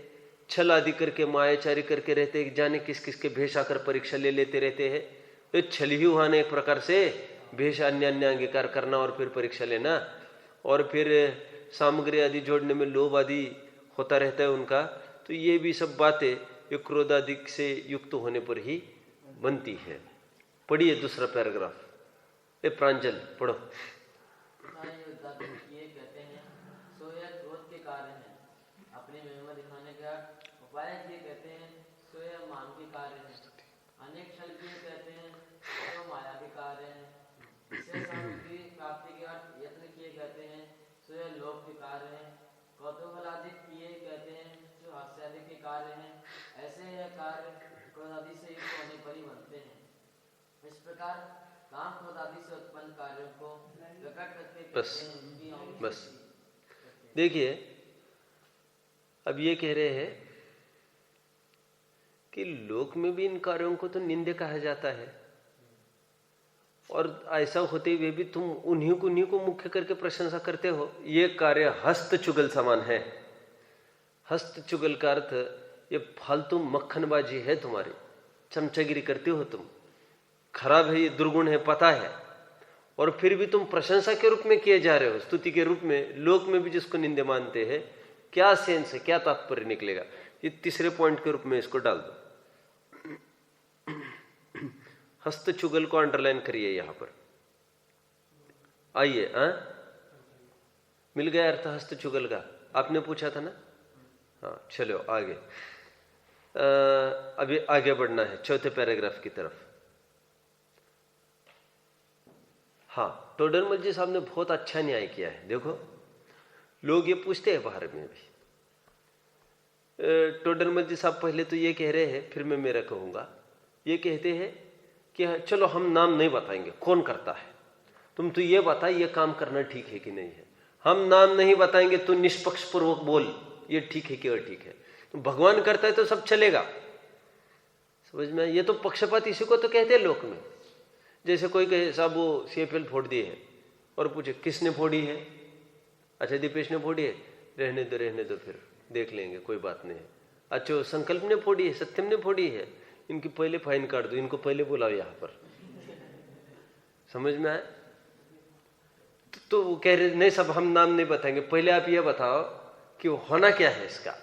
छल आदि करके मायाचारी करके रहते हैं, जाने किस किस के भेष आकर परीक्षा ले लेते रहते हैं। तो छल ही हुआ ना एक प्रकार से, भेष अन्य अन्य अंगीकार करना और फिर परीक्षा लेना, और फिर सामग्री आदि जोड़ने में लोभ आदि होता रहता है उनका। तो ये भी सब बातें ये क्रोध आदि से युक्त होने पर ही बनती है। पढ़िए दूसरा पैराग्राफ, ये प्रांजल पढ़ो।
इस प्रकार काम क्रोध आदि से उत्पन्न कार्यों को प्रकट करके
बस देखिए, अब ये कह रहे हैं कि लोक में भी इन कार्यों को तो निंदे कहा जाता है, और ऐसा होते हुए भी तुम उन्हीं को मुख्य करके प्रशंसा करते हो। ये कार्य हस्त चुगल समान है। हस्त चुगल का अर्थ ये फालतू मक्खनबाजी है, तुम्हारी चमचागिरी करते हो तुम, खराब है, ये दुर्गुण है, पता है, और फिर भी तुम प्रशंसा के रूप में किए जा रहे हो, स्तुति के रूप में। लोक में भी जिसको निंदे मानते हैं, क्या सेंस है, क्या तात्पर्य निकलेगा? ये तीसरे पॉइंट के रूप में इसको डाल दो। हस्त चुगल को अंडरलाइन करिए यहां पर। आइए, मिल गया अर्थ हस्त चुगल का? आपने पूछा था ना? हाँ, चलो आगे। अभी आगे बढ़ना है चौथे पैराग्राफ की तरफ। हाँ, टोडरमल जी साहब ने बहुत अच्छा न्याय किया है। देखो, लोग ये पूछते हैं बाहर में भी। टोडरमल जी साहब पहले तो ये कह रहे हैं, फिर मैं मेरा कहूंगा। ये कहते हैं कि चलो हम नाम नहीं बताएंगे कौन करता है, तुम तो ये बता ये काम करना ठीक है कि नहीं है। हम नाम नहीं बताएंगे, तो निष्पक्ष पूर्वक बोल ये ठीक है कि अठीक है। तो भगवान करता है तो सब चलेगा, समझ में? ये तो पक्षपात इसी को तो कहते हैं लोक में। जैसे कोई कहे साहब वो CFL फोड़ दी है और पूछे किसने फोड़ी है, अच्छा दीपेश ने फोड़ी है, रहने दो फिर देख लेंगे कोई बात नहीं है। अच्छा संकल्प ने फोड़ी है, सत्यम ने फोड़ी है, इनकी पहले फाइन काट दो, इनको पहले बुलाओ यहाँ पर। समझ में आए? तो वो कह रहे नहीं सब हम नाम नहीं बताएंगे, पहले आप ये बताओ कि होना क्या है इसका।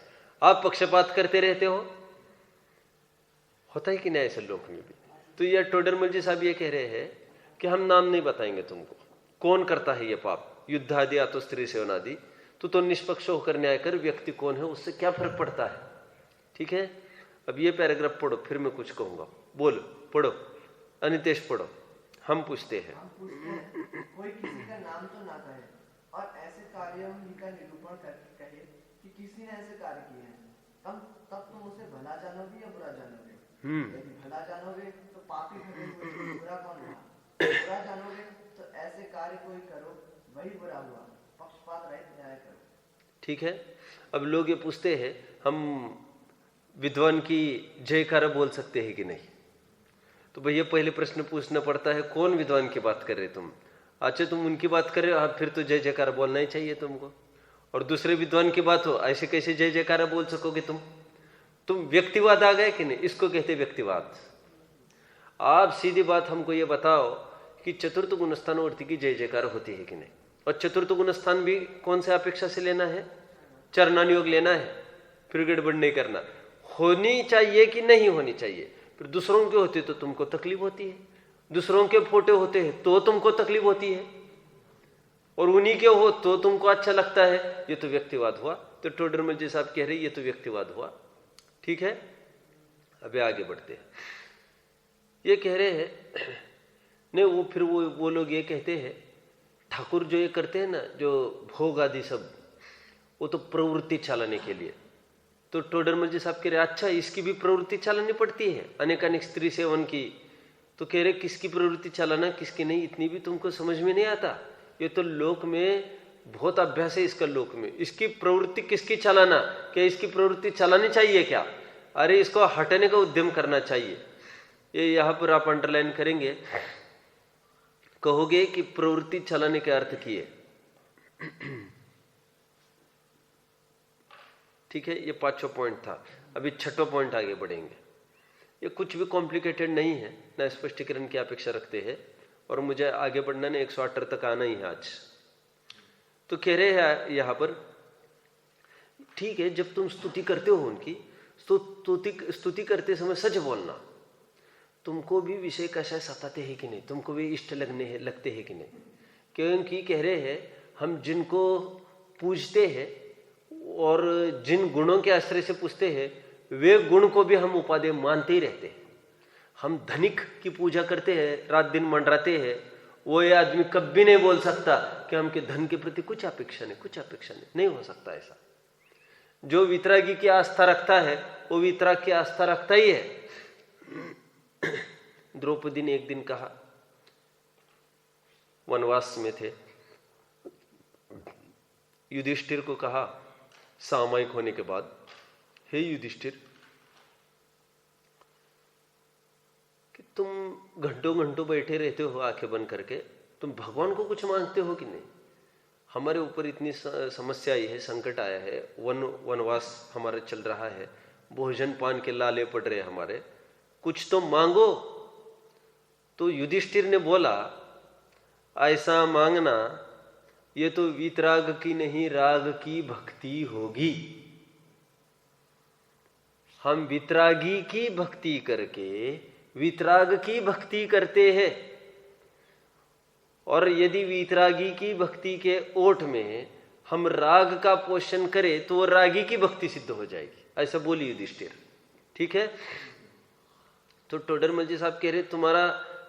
आप पक्षपात करते रहते हो, होता है कि नहीं ऐसे लोग में भी। तो ये टोडरमल जी साहब ये कह रहे हैं कि हम नाम नहीं बताएंगे तुमको, कौन करता है ये पाप, युद्ध आदि या तो स्त्री सेवन आदि, तो निष्पक्ष होकर न्याय कर, व्यक्ति कौन है उससे क्या फर्क पड़ता है। ठीक है, अब ये पैराग्राफ पढ़ो, फिर मैं कुछ कहूंगा। बोलो, पढ़ो अनितेश, पढ़ो। हम पूछते हैं
कोई किसी का नाम तो ना कहे और ऐसे कार्यों का निरूपण करके कहे कि किसी ने ऐसे कार्य किए हैं, तब तुम उसे भला जानोगे या बुरा जानोगे? यदि भला जानोगे तो पापी ठहरोगे, बुरा कौन हुआ? बुरा जानोगे तो ऐसे कार्य कोई करो वही बुरा हुआ, पक्षपात रहित न्याय करो। ठीक है,
अब लोग ये पूछते हैं हम विद्वान की जयकारा बोल सकते हैं कि नहीं। तो भैया पहले प्रश्न पूछना पड़ता है कौन विद्वान की बात कर रहे तुम। अच्छा तुम उनकी बात कर रहे हो, फिर तो जय जयकारा बोलना ही चाहिए तुमको। और दूसरे विद्वान की बात हो, ऐसे कैसे जय जयकारा बोल सकोगे तुम व्यक्तिवाद आ गए कि नहीं, इसको कहते व्यक्तिवाद। आप सीधी बात हमको ये बताओ कि चतुर्थ गुणस्थानवर्ती की जय जयकार होती है कि नहीं, और चतुर्थ गुणस्थान भी कौन से अपेक्षा से लेना है, चरणान योग लेना है, फिर गड़बड़ नहीं करना। होनी चाहिए कि नहीं होनी चाहिए। फिर दूसरों के होते तो तुमको तकलीफ होती है, दूसरों के फोटे होते हैं तो तुमको तकलीफ होती है, और उन्हीं के हो तो तुमको अच्छा लगता है। ये तो व्यक्तिवाद हुआ। तो टोडरमल जी साहब कह रहे ये तो व्यक्तिवाद हुआ। ठीक है, अभी आगे बढ़ते हैं। ये कह रहे हैं नहीं, वो फिर वो लोग ये कहते हैं ठाकुर जो ये करते हैं ना, जो भोग आदि सब, वो तो प्रवृत्ति चलाने के लिए। तो टोडरमल जी साहब कह रहे अच्छा इसकी भी प्रवृत्ति चलानी पड़ती है, अनेकानेक स्त्री सेवन की। तो कह रहे किसकी प्रवृत्ति चलाना किसकी नहीं, इतनी भी तुमको समझ में नहीं आता। ये तो लोक में बहुत अभ्यास है इसका, लोक में। इसकी प्रवृत्ति किसकी चलाना, क्या इसकी प्रवृत्ति चलानी चाहिए क्या? अरे इसको हटाने का उद्यम करना चाहिए। ये यहां पर आप अंडरलाइन करेंगे, कहोगे कि प्रवृत्ति चलाने के अर्थ की है। ठीक है, ये 5वां पॉइंट था। अभी 6वां पॉइंट आगे बढ़ेंगे। ये कुछ भी कॉम्प्लिकेटेड नहीं है, ना स्पष्टीकरण की अपेक्षा रखते हैं, और मुझे आगे बढ़ना ने 108 तक आना ही है आज। तो कह रहे हैं यहां पर, ठीक है जब तुम स्तुति करते हो उनकी, स्तुति करते समय सच बोलना। तुमको भी विषय कषाय सताते हैं कि नहीं, तुमको भी इष्ट लगते हैं कि नहीं। क्योंकि कह रहे हैं हम जिनको पूजते हैं और जिन गुणों के आश्रय से पूछते हैं, वे गुण को भी हम उपादेय मानते ही रहते हैं। हम धनिक की पूजा करते हैं, रात दिन मंडराते हैं, वो ये आदमी कभी नहीं बोल सकता कि हमके धन के प्रति कुछ अपेक्षा नहीं हो सकता ऐसा। जो वितरागी की आस्था रखता है वो वितराग की आस्था रखता ही है। द्रौपदी ने एक दिन कहा, वनवास में थे, युधिष्ठिर को कहा सामयिक होने के बाद, हे युधिष्ठिर कि तुम घंटों घंटों बैठे रहते हो आंखें बंद करके, तुम भगवान को कुछ मांगते हो कि नहीं? हमारे ऊपर इतनी समस्या आई है, संकट आया है, वनवास हमारा चल रहा है, भोजन पान के लाले पड़ रहे हमारे, कुछ तो मांगो। तो युधिष्ठिर ने बोला ऐसा मांगना ये तो वीतराग की नहीं राग की भक्ति होगी। हम वितरागी की भक्ति करके वितराग की भक्ति करते हैं, और यदि वितरागी की भक्ति के ओठ में हम राग का पोषण करें तो वो रागी की भक्ति सिद्ध हो जाएगी, ऐसा बोली युधिष्ठिर। ठीक है, तो टोडरमल जी साहब कह रहे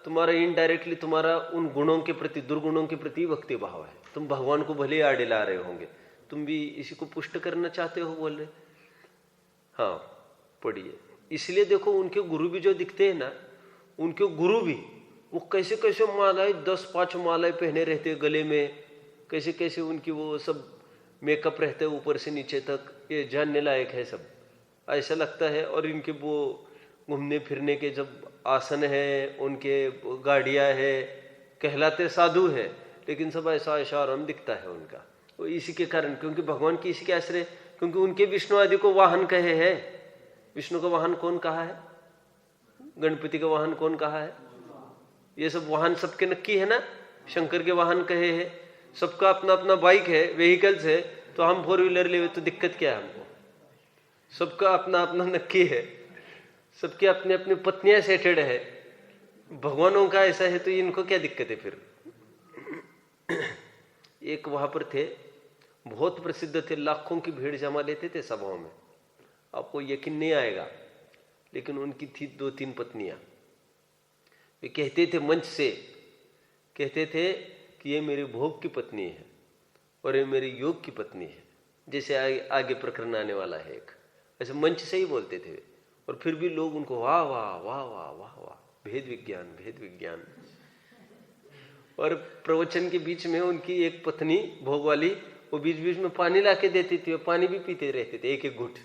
तुम्हारा इनडायरेक्टली तुम्हारा उन गुणों के प्रति, दुर्गुणों के प्रति भक्ति भाव है। तुम भगवान को भले आड़े ला रहे होंगे, तुम भी इसी को पुष्ट करना चाहते हो, बोल रहे। हाँ पढ़िए। इसलिए देखो उनके गुरु भी जो दिखते हैं ना, उनके गुरु भी वो कैसे कैसे मालाएं 10-5 मालाएं पहने रहते गले में, कैसे कैसे उनकी वो सब मेकअप रहते हैं ऊपर से नीचे तक, ये जानने लायक है सब, ऐसा लगता है। और इनके वो घूमने फिरने के जब आसन है, उनके गाड़ियाँ है, कहलाते साधु है, लेकिन सब ऐसा ऐशाराम दिखता है उनका। वो इसी के कारण, क्योंकि भगवान की इसी के आश्रय, क्योंकि उनके विष्णु आदि को वाहन कहे है। विष्णु का वाहन कौन कहा है? गणपति का वाहन कौन कहा है? ये सब वाहन सबके नक्की है ना। शंकर के वाहन कहे हैं, सबका अपना अपना बाइक है, व्हीकल्स है, तो हम 4 व्हीलर ले तो दिक्कत क्या है हमको? सबका अपना अपना नक्की है, सबकी अपनी अपनी पत्नियां सेटेड है। भगवानों का ऐसा है तो इनको क्या दिक्कत है फिर? एक वहां पर थे, बहुत प्रसिद्ध थे, लाखों की भीड़ जमा लेते थे सभाओं में, आपको यकीन नहीं आएगा, लेकिन उनकी थी 2-3 पत्नियां। वे कहते थे, मंच से कहते थे कि ये मेरी भोग की पत्नी है और ये मेरी योग की पत्नी है। जैसे आगे प्रकरण आने वाला है एक, ऐसे मंच से ही बोलते थे। और फिर भी लोग उनको वाह वाह वाह वाह वाह वाह, भेद विज्ञान भेद विज्ञान। और प्रवचन के बीच में उनकी एक पत्नी भोग वाली, वो बीच बीच में पानी ला के देती थी, वो पानी भी पीते रहते थे, एक एक घुट।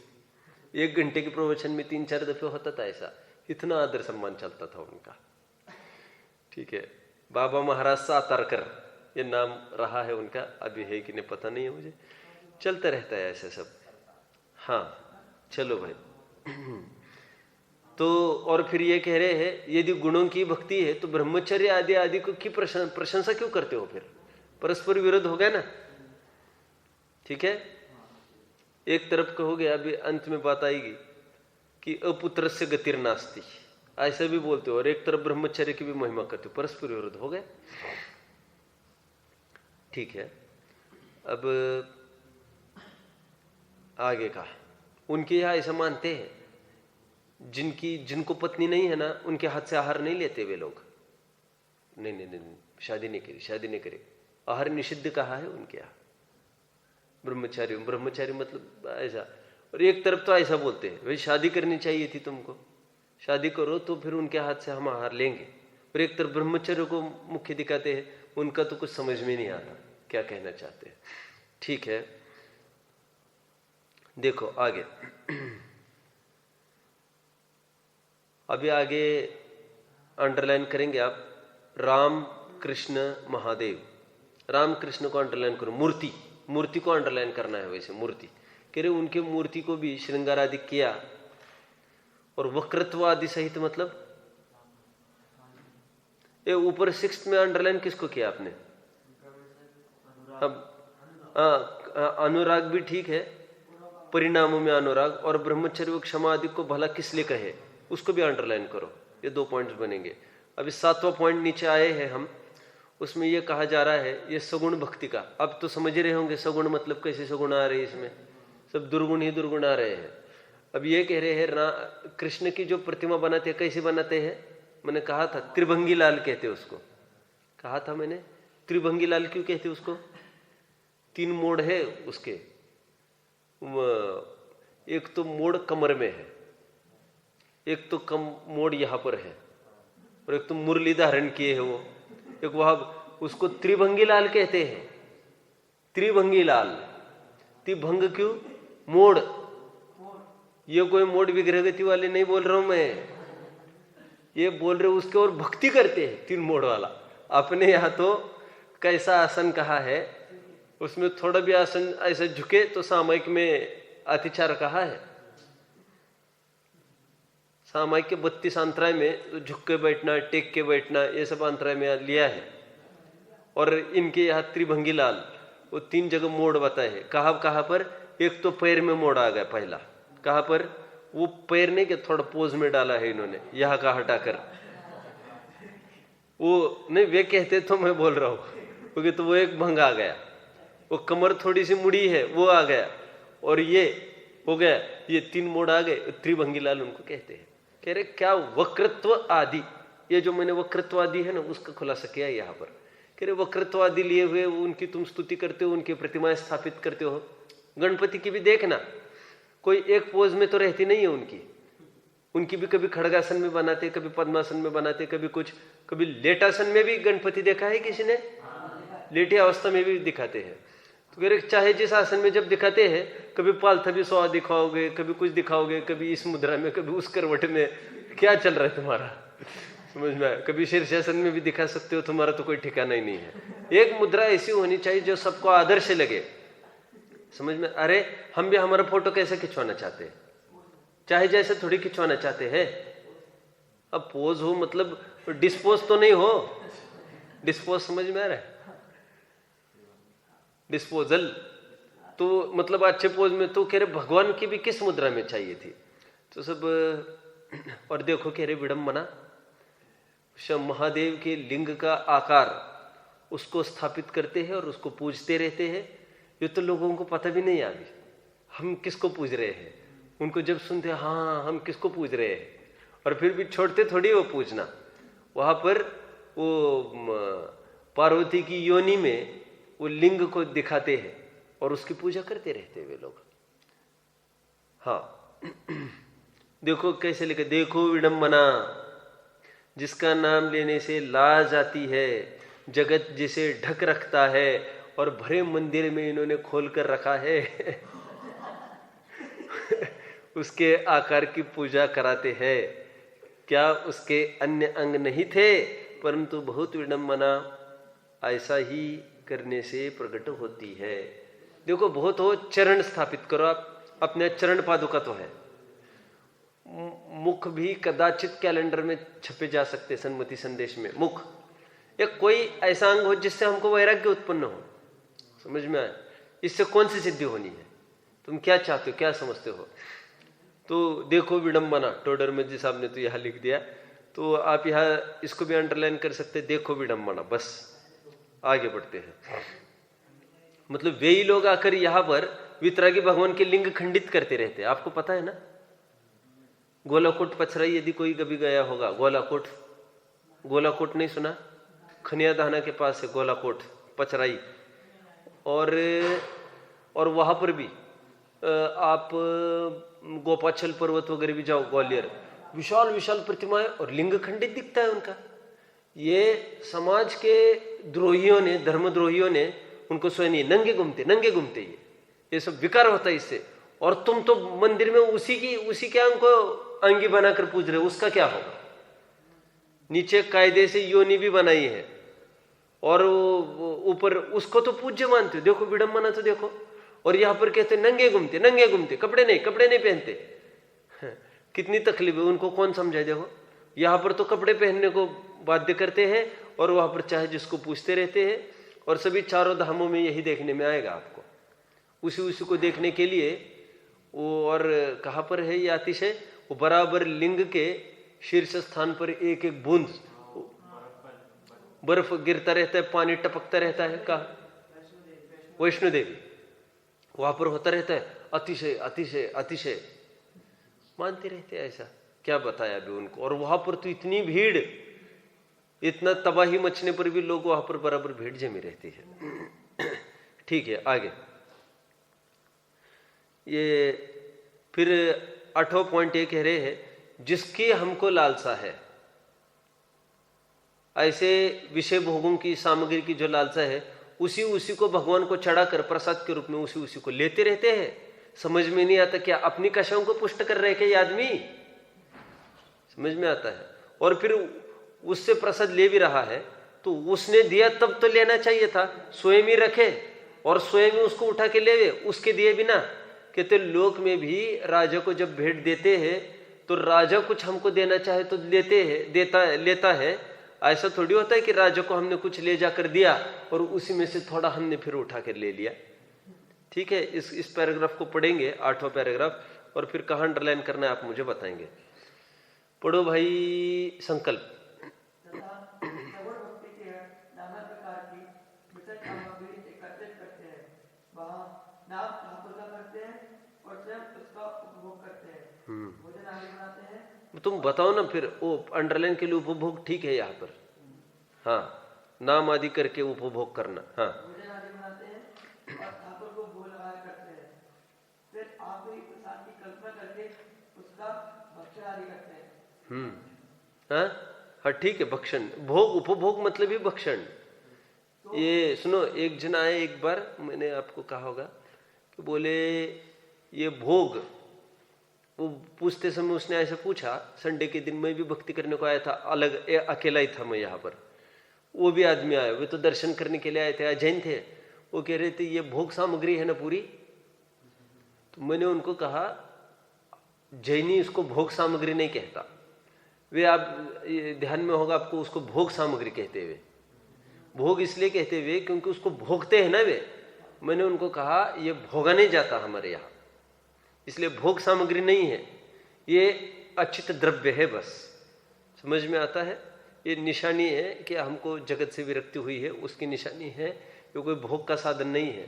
1 घंटे के प्रवचन में 3-4 दफे होता था ऐसा। इतना आदर सम्मान चलता था उनका। ठीक है, बाबा महाराज सातारकर ये नाम रहा है उनका, अभी है कि नहीं पता नहीं है मुझे, चलता रहता है ऐसे सब। हाँ चलो भाई। तो और फिर ये कह रहे हैं, यदि गुणों की भक्ति है तो ब्रह्मचर्य आदि आदि को की प्रशंसा क्यों करते हो? फिर परस्पर विरोध हो गया ना। ठीक है, एक तरफ कहोगे, अभी अंत में बात आएगी कि अपुत्रस्य गतिर नास्ति, ऐसा भी बोलते हो, और एक तरफ ब्रह्मचर्य की भी महिमा करते हो, परस्पर विरोध हो गए। ठीक है, अब आगे का, उनके यहाँ ऐसा मानते हैं, जिनको पत्नी नहीं है ना, उनके हाथ से आहार नहीं लेते वे लोग। नहीं नहीं नहीं, शादी नहीं करी, आहार निषिद्ध कहा है उनके यहाँ। ब्रह्मचारी मतलब ऐसा। और एक तरफ तो ऐसा बोलते हैं, भाई शादी करनी चाहिए थी तुमको, शादी करो तो फिर उनके हाथ से हम आहार लेंगे। और एक तरफ ब्रह्मचर्य को मुख्य दिखाते हैं, उनका तो कुछ समझ में नहीं आता क्या कहना चाहते हैं। ठीक है, देखो आगे। अभी आगे अंडरलाइन करेंगे आप, राम कृष्ण महादेव। राम कृष्ण को अंडरलाइन करो, मूर्ति को अंडरलाइन करना है। वैसे मूर्ति कह रहे, उनके मूर्ति को भी श्रृंगार आदि किया, और वक्रत्व आदि सहित, मतलब ये ऊपर 6th में अंडरलाइन किसको किया आपने? अब अनुराग भी ठीक है, परिणामों में अनुराग, और ब्रह्मचर्य व क्षमा आदि को भला किस लिए कहे, उसको भी अंडरलाइन करो। ये 2 पॉइंट्स बनेंगे। अभी 7वां पॉइंट नीचे आए हैं हम, उसमें ये कहा जा रहा है ये सगुण भक्ति का। अब तो समझ रहे होंगे सगुण मतलब कैसे सगुण आ रहे हैं, इसमें सब दुर्गुण ही दुर्गुण आ रहे हैं। अब ये कह रहे हैं, कृष्ण की जो प्रतिमा बनाते हैं कैसे बनाते हैं? मैंने कहा था त्रिभंगी लाल कहते उसको, कहा था मैंने। त्रिभंगी लाल क्यों कहते उसको? 3 मोड़ है उसके, एक तो मोड़ कमर में है, एक तो मोड़ यहाँ पर है, और एक तो मुरली धारण किए है वो, एक वहां, उसको त्रिभंगी लाल कहते हैं। त्रिभंगी लाल, त्रिभंग क्यों? मोड़। ये कोई मोड़ विग्रहगति वाले नहीं बोल रहा हूं मैं, ये बोल रहे उसके और भक्ति करते हैं 3 मोड़ वाला। अपने यहाँ तो कैसा आसन कहा है, उसमें थोड़ा भी आसन ऐसा झुके तो सामयिक में अतिचार कहा है। सामयिक के 32 अंतराय में तो झुक के बैठना, टेक के बैठना, ये सब अंतराय में लिया है। और इनके यहाँ त्रिभंगी लाल वो 3 जगह मोड़ बताए हैं। कहाँ पर? एक तो पैर में मोड़ आ गया पहला। कहाँ पर? वो पैर ने के थोड़ा पोज में डाला है इन्होंने, यहाँ का हटाकर। वो नहीं, वे कहते तो मैं बोल रहा हूँ, क्योंकि तो वो एक भंग आ गया। वो कमर थोड़ी सी मुड़ी है, वो आ गया, और ये हो गया, ये 3 मोड़ आ गए। त्रिभंगी लाल उनको कहते हैं। कह रहे क्या वक्रत्व आदि, ये जो मैंने वक्रत्व आदि है ना, उसका खुलासा किया यहाँ पर। कह रहे वक्रत्व आदि लिए हुए उनकी तुम स्तुति करते हो, उनकी प्रतिमाएं स्थापित करते हो। गणपति की भी देखना, कोई एक पोज में तो रहती नहीं है उनकी भी कभी खड़गासन में बनाते, कभी पद्मासन में बनाते, कभी लेटासन में भी गणपति देखा है किसी ने? लेटी अवस्था में भी दिखाते हैं। तो कह रहे चाहे जिस आसन में जब दिखाते हैं, कभी पालथवी सौ दिखाओगे, कभी कुछ दिखाओगे, कभी इस मुद्रा में, कभी उस करवट में, क्या चल रहा है तुम्हारा? समझ में आया? कभी शीर्षासन में भी दिखा सकते हो, तुम्हारा तो कोई ठिकाना ही नहीं है। एक मुद्रा ऐसी होनी चाहिए जो सबको आदर्श लगे। समझ में? अरे हम भी हमारा फोटो कैसे खिंचवाना चाहते हैं, चाहे जैसे थोड़ी खिंचवाना चाहते हैं। अब पोज हो मतलब डिस्पोज तो नहीं हो, डिस्पोज समझ में आ रहा है? डिस्पोजल तो मतलब अच्छे पोज में। तो कह रहे भगवान की भी किस मुद्रा में चाहिए थी, तो सब। और देखो कह रहे विडंबना, महादेव के लिंग का आकार उसको स्थापित करते हैं और उसको पूजते रहते हैं। ये तो लोगों को पता भी नहीं अभी हम किसको पूज रहे हैं। उनको जब सुनते हैं हाँ हम किसको पूज रहे हैं, और फिर भी छोड़ते थोड़ी वो पूजना। वहां पर वो पार्वती की योनि में वो लिंग को दिखाते हैं और उसकी पूजा करते रहते हैं वे लोग। हाँ देखो कैसे लिखे, देखो विडंबना, जिसका नाम लेने से लाज आती है, जगत जिसे ढक रखता है, और भरे मंदिर में इन्होंने खोल कर रखा है उसके आकार की पूजा कराते हैं। क्या उसके अन्य अंग नहीं थे, परंतु बहुत विडंबना ऐसा ही करने से प्रकट होती है। देखो बहुत हो, चरण स्थापित करो आप, अपने चरण पादुका तो है। मुख भी कदाचित कैलेंडर में छपे जा सकते, सन्मति संदेश में मुख, या कोई ऐसा अंग हो जिससे हमको वैराग्य उत्पन्न हो। समझ में आया? इससे कौन सी सिद्धि होनी है, तुम क्या चाहते हो, क्या समझते हो? तो देखो विडंबना, टोडर में जी साहब ने तो यहां लिख दिया, तो आप यहाँ इसको भी अंडरलाइन कर सकते, देखो विडंबना। बस आगे बढ़ते हैं। मतलब वे ही लोग आकर यहां पर वितरागी भगवान के लिंग खंडित करते रहते हैं। आपको पता है ना, गोलाकोट पचराई, यदि कोई कभी गया होगा गोलाकोट, गोलाकोट नहीं सुना? खनिया दहना के पास है गोलाकोट पचराई। और वहां पर भी आप गोपाचल पर्वत वगैरह भी जाओ, ग्वालियर, विशाल विशाल प्रतिमाएं और लिंग खंडित दिखता है उनका। ये समाज के द्रोहियों ने, धर्मद्रोहियों ने उनको स्वयं नंगे घूमते ये सब विकार होता है इससे। और तुम तो मंदिर में उसी के अंग को अंगी बनाकर पूज रहे हो, उसका क्या होगा? नीचे कायदे से योनि भी बनाई है और ऊपर उसको तो पूज्य मानते हो। देखो विडंबना तो देखो। और यहां पर कहते नंगे घूमते, कपड़े नहीं पहनते। कितनी तकलीफ है, उनको कौन समझाए? देखो यहां पर तो कपड़े पहनने को बाध्य करते हैं और वहां पर चाहे जिसको पूछते रहते हैं। और सभी चारों धामों में यही देखने में आएगा आपको, उसी को देखने के लिए वो। और कहां पर है ये अतिशय? वो बराबर लिंग के शीर्ष स्थान पर एक एक बूंद बर्फ गिरता रहता है, पानी टपकता रहता है। कहा? वैष्णो देवी, वहां पर होता रहता है। अतिशय मानते रहते हैं। ऐसा क्या बताया अभी उनको? और वहां पर तो इतनी भीड़, इतना तबाही मचने पर भी लोग वहां पर बराबर भीड़ जमी रहती है। ठीक है, आगे ये फिर 8वां पॉइंट ये कह रहे हैं, जिसकी हमको लालसा है, ऐसे विषय भोगों की सामग्री की जो लालसा है, उसी को भगवान को चढ़ाकर प्रसाद के रूप में उसी को लेते रहते हैं। समझ में नहीं आता क्या अपनी कषायों को पुष्ट कर रहे क्या ये आदमी? समझ में आता है। और फिर उससे प्रसाद ले भी रहा है तो उसने दिया तब तो लेना चाहिए था, स्वयं ही रखे और स्वयं ही उसको उठा के ले, उसके दिए बिना। कहते लोक में भी राजा को जब भेंट देते हैं तो राजा कुछ हमको देना चाहे तो लेता है। ऐसा थोड़ी होता है कि राजा को हमने कुछ ले जाकर दिया और उसी में से थोड़ा हमने फिर उठा कर ले लिया। ठीक है, इस पैराग्राफ को पढ़ेंगे, 8वां पैराग्राफ, और फिर कहाँ अंडरलाइन करना है आप मुझे बताएंगे। पढ़ो भाई संकल्प। तुम बताओ ना फिर, वो अंडरलाइन के लिए उपभोग ठीक है यहाँ पर। हाँ, नाम आदि करके उपभोग करना। हाँ, हाँ ठीक है, भक्षण, भोग, उपभोग मतलब ही भक्षण। ये सुनो, एक जन आए एक बार, मैंने आपको कहा होगा कि बोले ये भोग वो पूछते समय उसने ऐसे पूछा, संडे के दिन मैं भी भक्ति करने को आया था, अलग अकेला ही था मैं यहाँ पर, वो भी आदमी आए, वे तो दर्शन करने के लिए आए थे, जैन थे। वो कह रहे थे ये भोग सामग्री है ना पूरी। तो मैंने उनको कहा जैनी इसको भोग सामग्री नहीं कहता, वे आप ध्यान में होगा आपको, उसको भोग सामग्री कहते हुए, भोग इसलिए कहते हुए क्योंकि उसको भोगते हैं ना वे। मैंने उनको कहा ये भोगा नहीं जाता हमारे यहाँ, इसलिए भोग सामग्री नहीं है, ये अचित द्रव्य है। बस समझ में आता है? ये निशानी है कि हमको जगत से विरक्ति हुई है, उसकी निशानी है। ये कोई भोग का साधन नहीं है,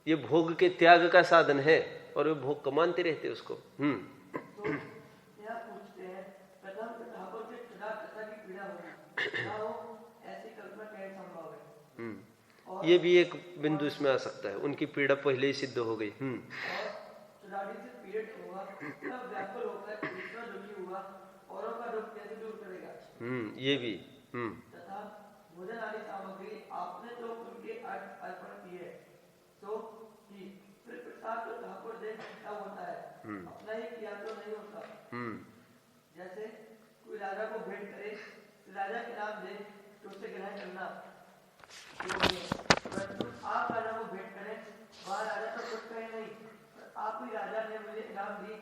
ये भोग के त्याग का साधन है, और वे भोग को मानते रहते उसको।
तो यह पूछते हैं, प्रथम ठाकुर से क्षुधा तथा की पीड़ा होगी, ऐसी कल्पना कैसे संभव है?
ये भी एक बिंदु इसमें आ सकता है, उनकी पीड़ा पहले ही सिद्ध हो गई।
और चुराड़ी से पीड़ित हुआ, तब व्याकुल होकर दूसरा दुखी हुआ, औरों का दुख कैसे दूर करेगा?
ये भी
तथा भोजन आदि सामग्री आपने तो उनके अर्पण किए, तो कि फिर प्रसाद तो ठाकुर दे सकता होता है, अपना ही किया तो नहीं होता। जैसे कोई राजा को भेंट करे, राजा के नाम दे तो उसे ग्रहण करना, आप राजा को भेंट करें, वह राजा तो कुछ कहे नहीं, आप ही राजा ने मुझे इनाम दी,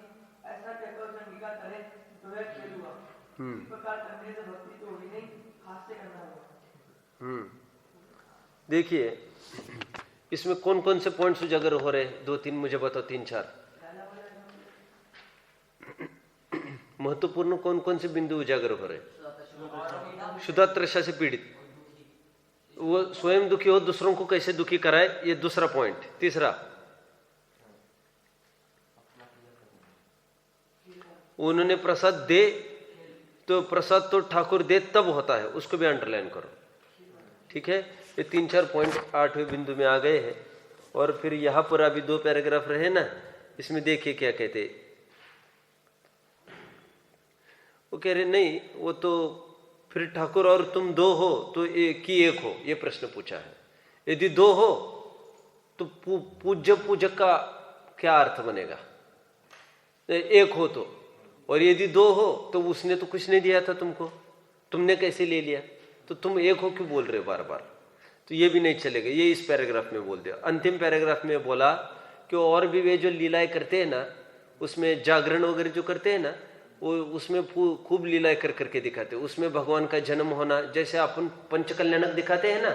ऐसा कहकर उसे अंगीकार करें तो वह खेल हुआ। इस प्रकार करने से भक्ति तो हुई नहीं, हास्य करना हुआ।
देखिए इसमें कौन कौन से पॉइंट्स उजागर हो रहे हैं, 2-3 मुझे बताओ, 3-4 महत्वपूर्ण कौन कौन से बिंदु उजागर हो रहे हैं? शुद्धा तृषा से पीड़ित, वो स्वयं दुखी हो, दूसरों को कैसे दुखी कराए, ये दूसरा पॉइंट। तीसरा, उन्होंने प्रसाद दे, तो प्रसाद तो ठाकुर दे तब होता है, उसको भी अंडरलाइन करो। ठीक है, ये 3-4 पॉइंट 8वें बिंदु में आ गए हैं। और फिर यहां पर अभी 2 पैराग्राफ रहे ना, इसमें देखिए क्या कहते। वो कह रहे नहीं, वो तो फिर ठाकुर और तुम 2 हो तो एक हो, ये प्रश्न पूछा है। यदि 2 हो तो पूज्य पूजक का क्या अर्थ बनेगा? एक हो तो, और यदि 2 हो तो उसने तो कुछ नहीं दिया था तुमको, तुमने कैसे ले लिया? तो तुम एक हो क्यों बोल रहे हो बार बार? तो ये भी नहीं चलेगा, ये इस पैराग्राफ में बोल दिया। अंतिम पैराग्राफ में बोला कि और भी वे जो लीलाएं करते हैं ना, उसमें जागरण वगैरह जो करते हैं ना, वो उसमें खूब लीलाएं कर करके दिखाते हैं। उसमें भगवान का जन्म होना, जैसे अपन पंचकल्याणक दिखाते हैं ना,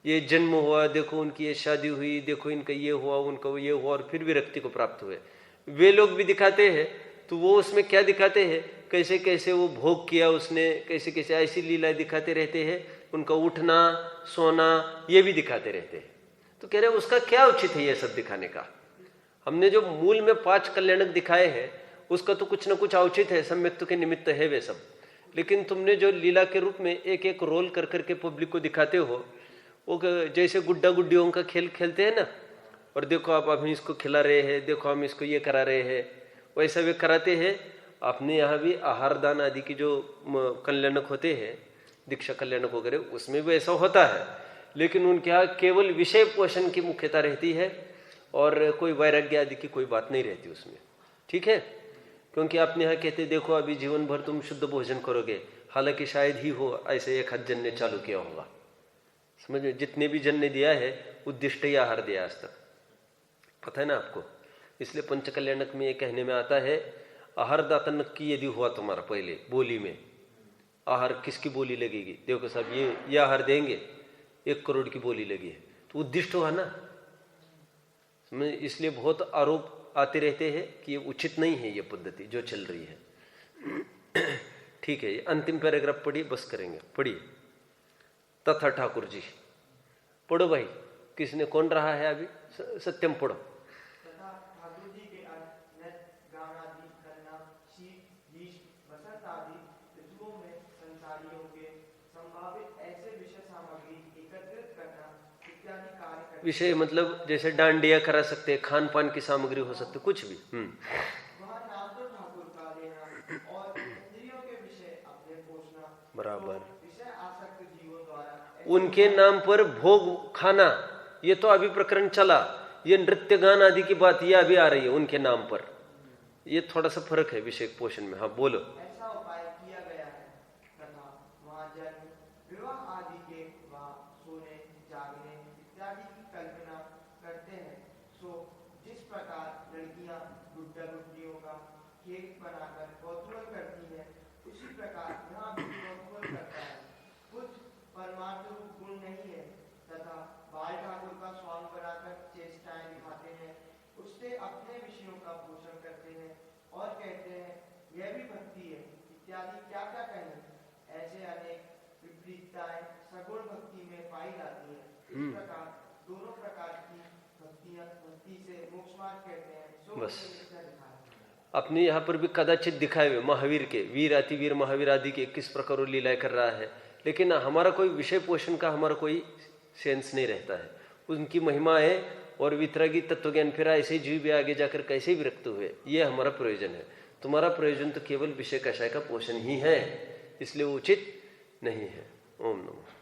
ये जन्म हुआ, देखो उनकी ये शादी हुई, देखो इनका ये हुआ, उनका ये हुआ, और फिर विरक्ति को प्राप्त हुए, वे लोग भी दिखाते हैं। तो वो उसमें क्या दिखाते हैं, कैसे कैसे वो भोग किया उसने, कैसे कैसे ऐसी लीलाएं दिखाते रहते हैं, उनका उठना सोना ये भी दिखाते रहते हैं। तो कह रहे उसका क्या उचित है ये सब दिखाने का? हमने जो मूल में 5 कल्याणक दिखाए हैं उसका तो कुछ ना कुछ औचित है, सम्यक्त्व के निमित्त है वे सब। लेकिन तुमने जो लीला के रूप में एक एक रोल कर करके पब्लिक को दिखाते हो, वो जैसे गुड्डा गुड्डियों का खेल खेलते हैं ना, और देखो आप हम इसको खिला रहे हैं, देखो हम इसको ये करा रहे हैं, वैसा वे कराते हैं। अपने यहाँ भी आहार दान आदि की जो कल्याणक होते हैं, दीक्षा कल्याणक वगैरह, उसमें भी ऐसा होता है। लेकिन उनके यहाँ केवल विषय पोषण की मुख्यता रहती है, और कोई वैराग्य आदि की कोई बात नहीं रहती उसमें। ठीक है, क्योंकि आपने यहाँ कहते देखो अभी जीवन भर तुम शुद्ध भोजन करोगे, हालांकि शायद ही हो ऐसे एक हाथ जन ने चालू किया होगा। समझ में, जितने भी जन ने दिया है उद्दिष्ट ही आहार दिया आज तक, पता है ना आपको। इसलिए पंचकल्याणक में ये कहने में आता है, आहार दाता नक्की यदि हुआ तुम्हारा पहले बोली में, आहार किसकी बोली लगेगी? देखो साहब ये आहार देंगे, 1 करोड़ की बोली लगी है, तो उद्दिष्ट हुआ ना। इसलिए बहुत आरोप आते रहते हैं कि ये उचित नहीं है ये पद्धति जो चल रही है। ठीक है, ये अंतिम पैराग्राफ पढ़िए, बस करेंगे, पढ़िए। तथा ठाकुर जी, पढ़ो भाई, किसने कौन रहा है अभी? सत्यम पढ़ो।
तथा ठाकुर जी के गान आदि करना, शीत ग्रीष्म वसंत आदि ऋतुओं में संसारियों के संभावित ऐसे विषय सामग्री एकत्रित करना इत्यादि कार्य करना। विषय मतलब जैसे डांडिया करा सकते हैं, खान पान की सामग्री हो सकती, कुछ भी। वह नाम तो ठाकुर का लेना और इंद्रियों के विषय अपने पोषना,
बराबर।
विषय आसक्त जीवों द्वारा
उनके नाम पर भोग खाना, ये तो अभी प्रकरण चला। ये नृत्य गान आदि की बात ये अभी आ रही है उनके नाम पर। ये थोड़ा सा फर्क है विषय पोषण में। हाँ बोलो।
ऐसा उपाय किया गया है तथा वहाँ जन्म, विवाह आदि के वहाँ सोने, जागने इत्यादि की कल्पना करते हैं। सो जिस प्रकार लड़कियाँ गुड्डा गुड्डियों का केक बनाकर कौतूहल करती हैं, उसी प्रकार यहाँ भी कौतूहल करता है। कुछ परमार्थ रूप गुण नहीं है तथा बाल ठाकुर का स्वांग बनाकर चेष्टाएं दिखाते हैं, उससे अपने विषयों का पोषण करते हैं और कहते हैं यह भी भक्ति है इत्यादि क्या क्या कहें। ऐसे अनेक विपरीतताएं सगुण भक्ति में पाई जाती हैं। इस प्रकार दोनों प्रकार की भक्ति से मोक्ष मार्ग कहते हैं। सो
बस अपने यहाँ पर भी कदाचित दिखाए हुए महावीर के वीर अति वीर महावीर आदि के किस प्रकार वो लीलाएं कर रहा है, लेकिन हमारा कोई विषय पोषण का हमारा कोई सेंस नहीं रहता है। उनकी महिमा है और वितरागी तत्व ज्ञान फिर ऐसे जीव भी आगे जाकर कैसे विरक्त हुए, ये हमारा प्रयोजन है। तुम्हारा प्रयोजन तो केवल विषय कषाय का पोषण ही है, इसलिए उचित नहीं है। ओम नमः।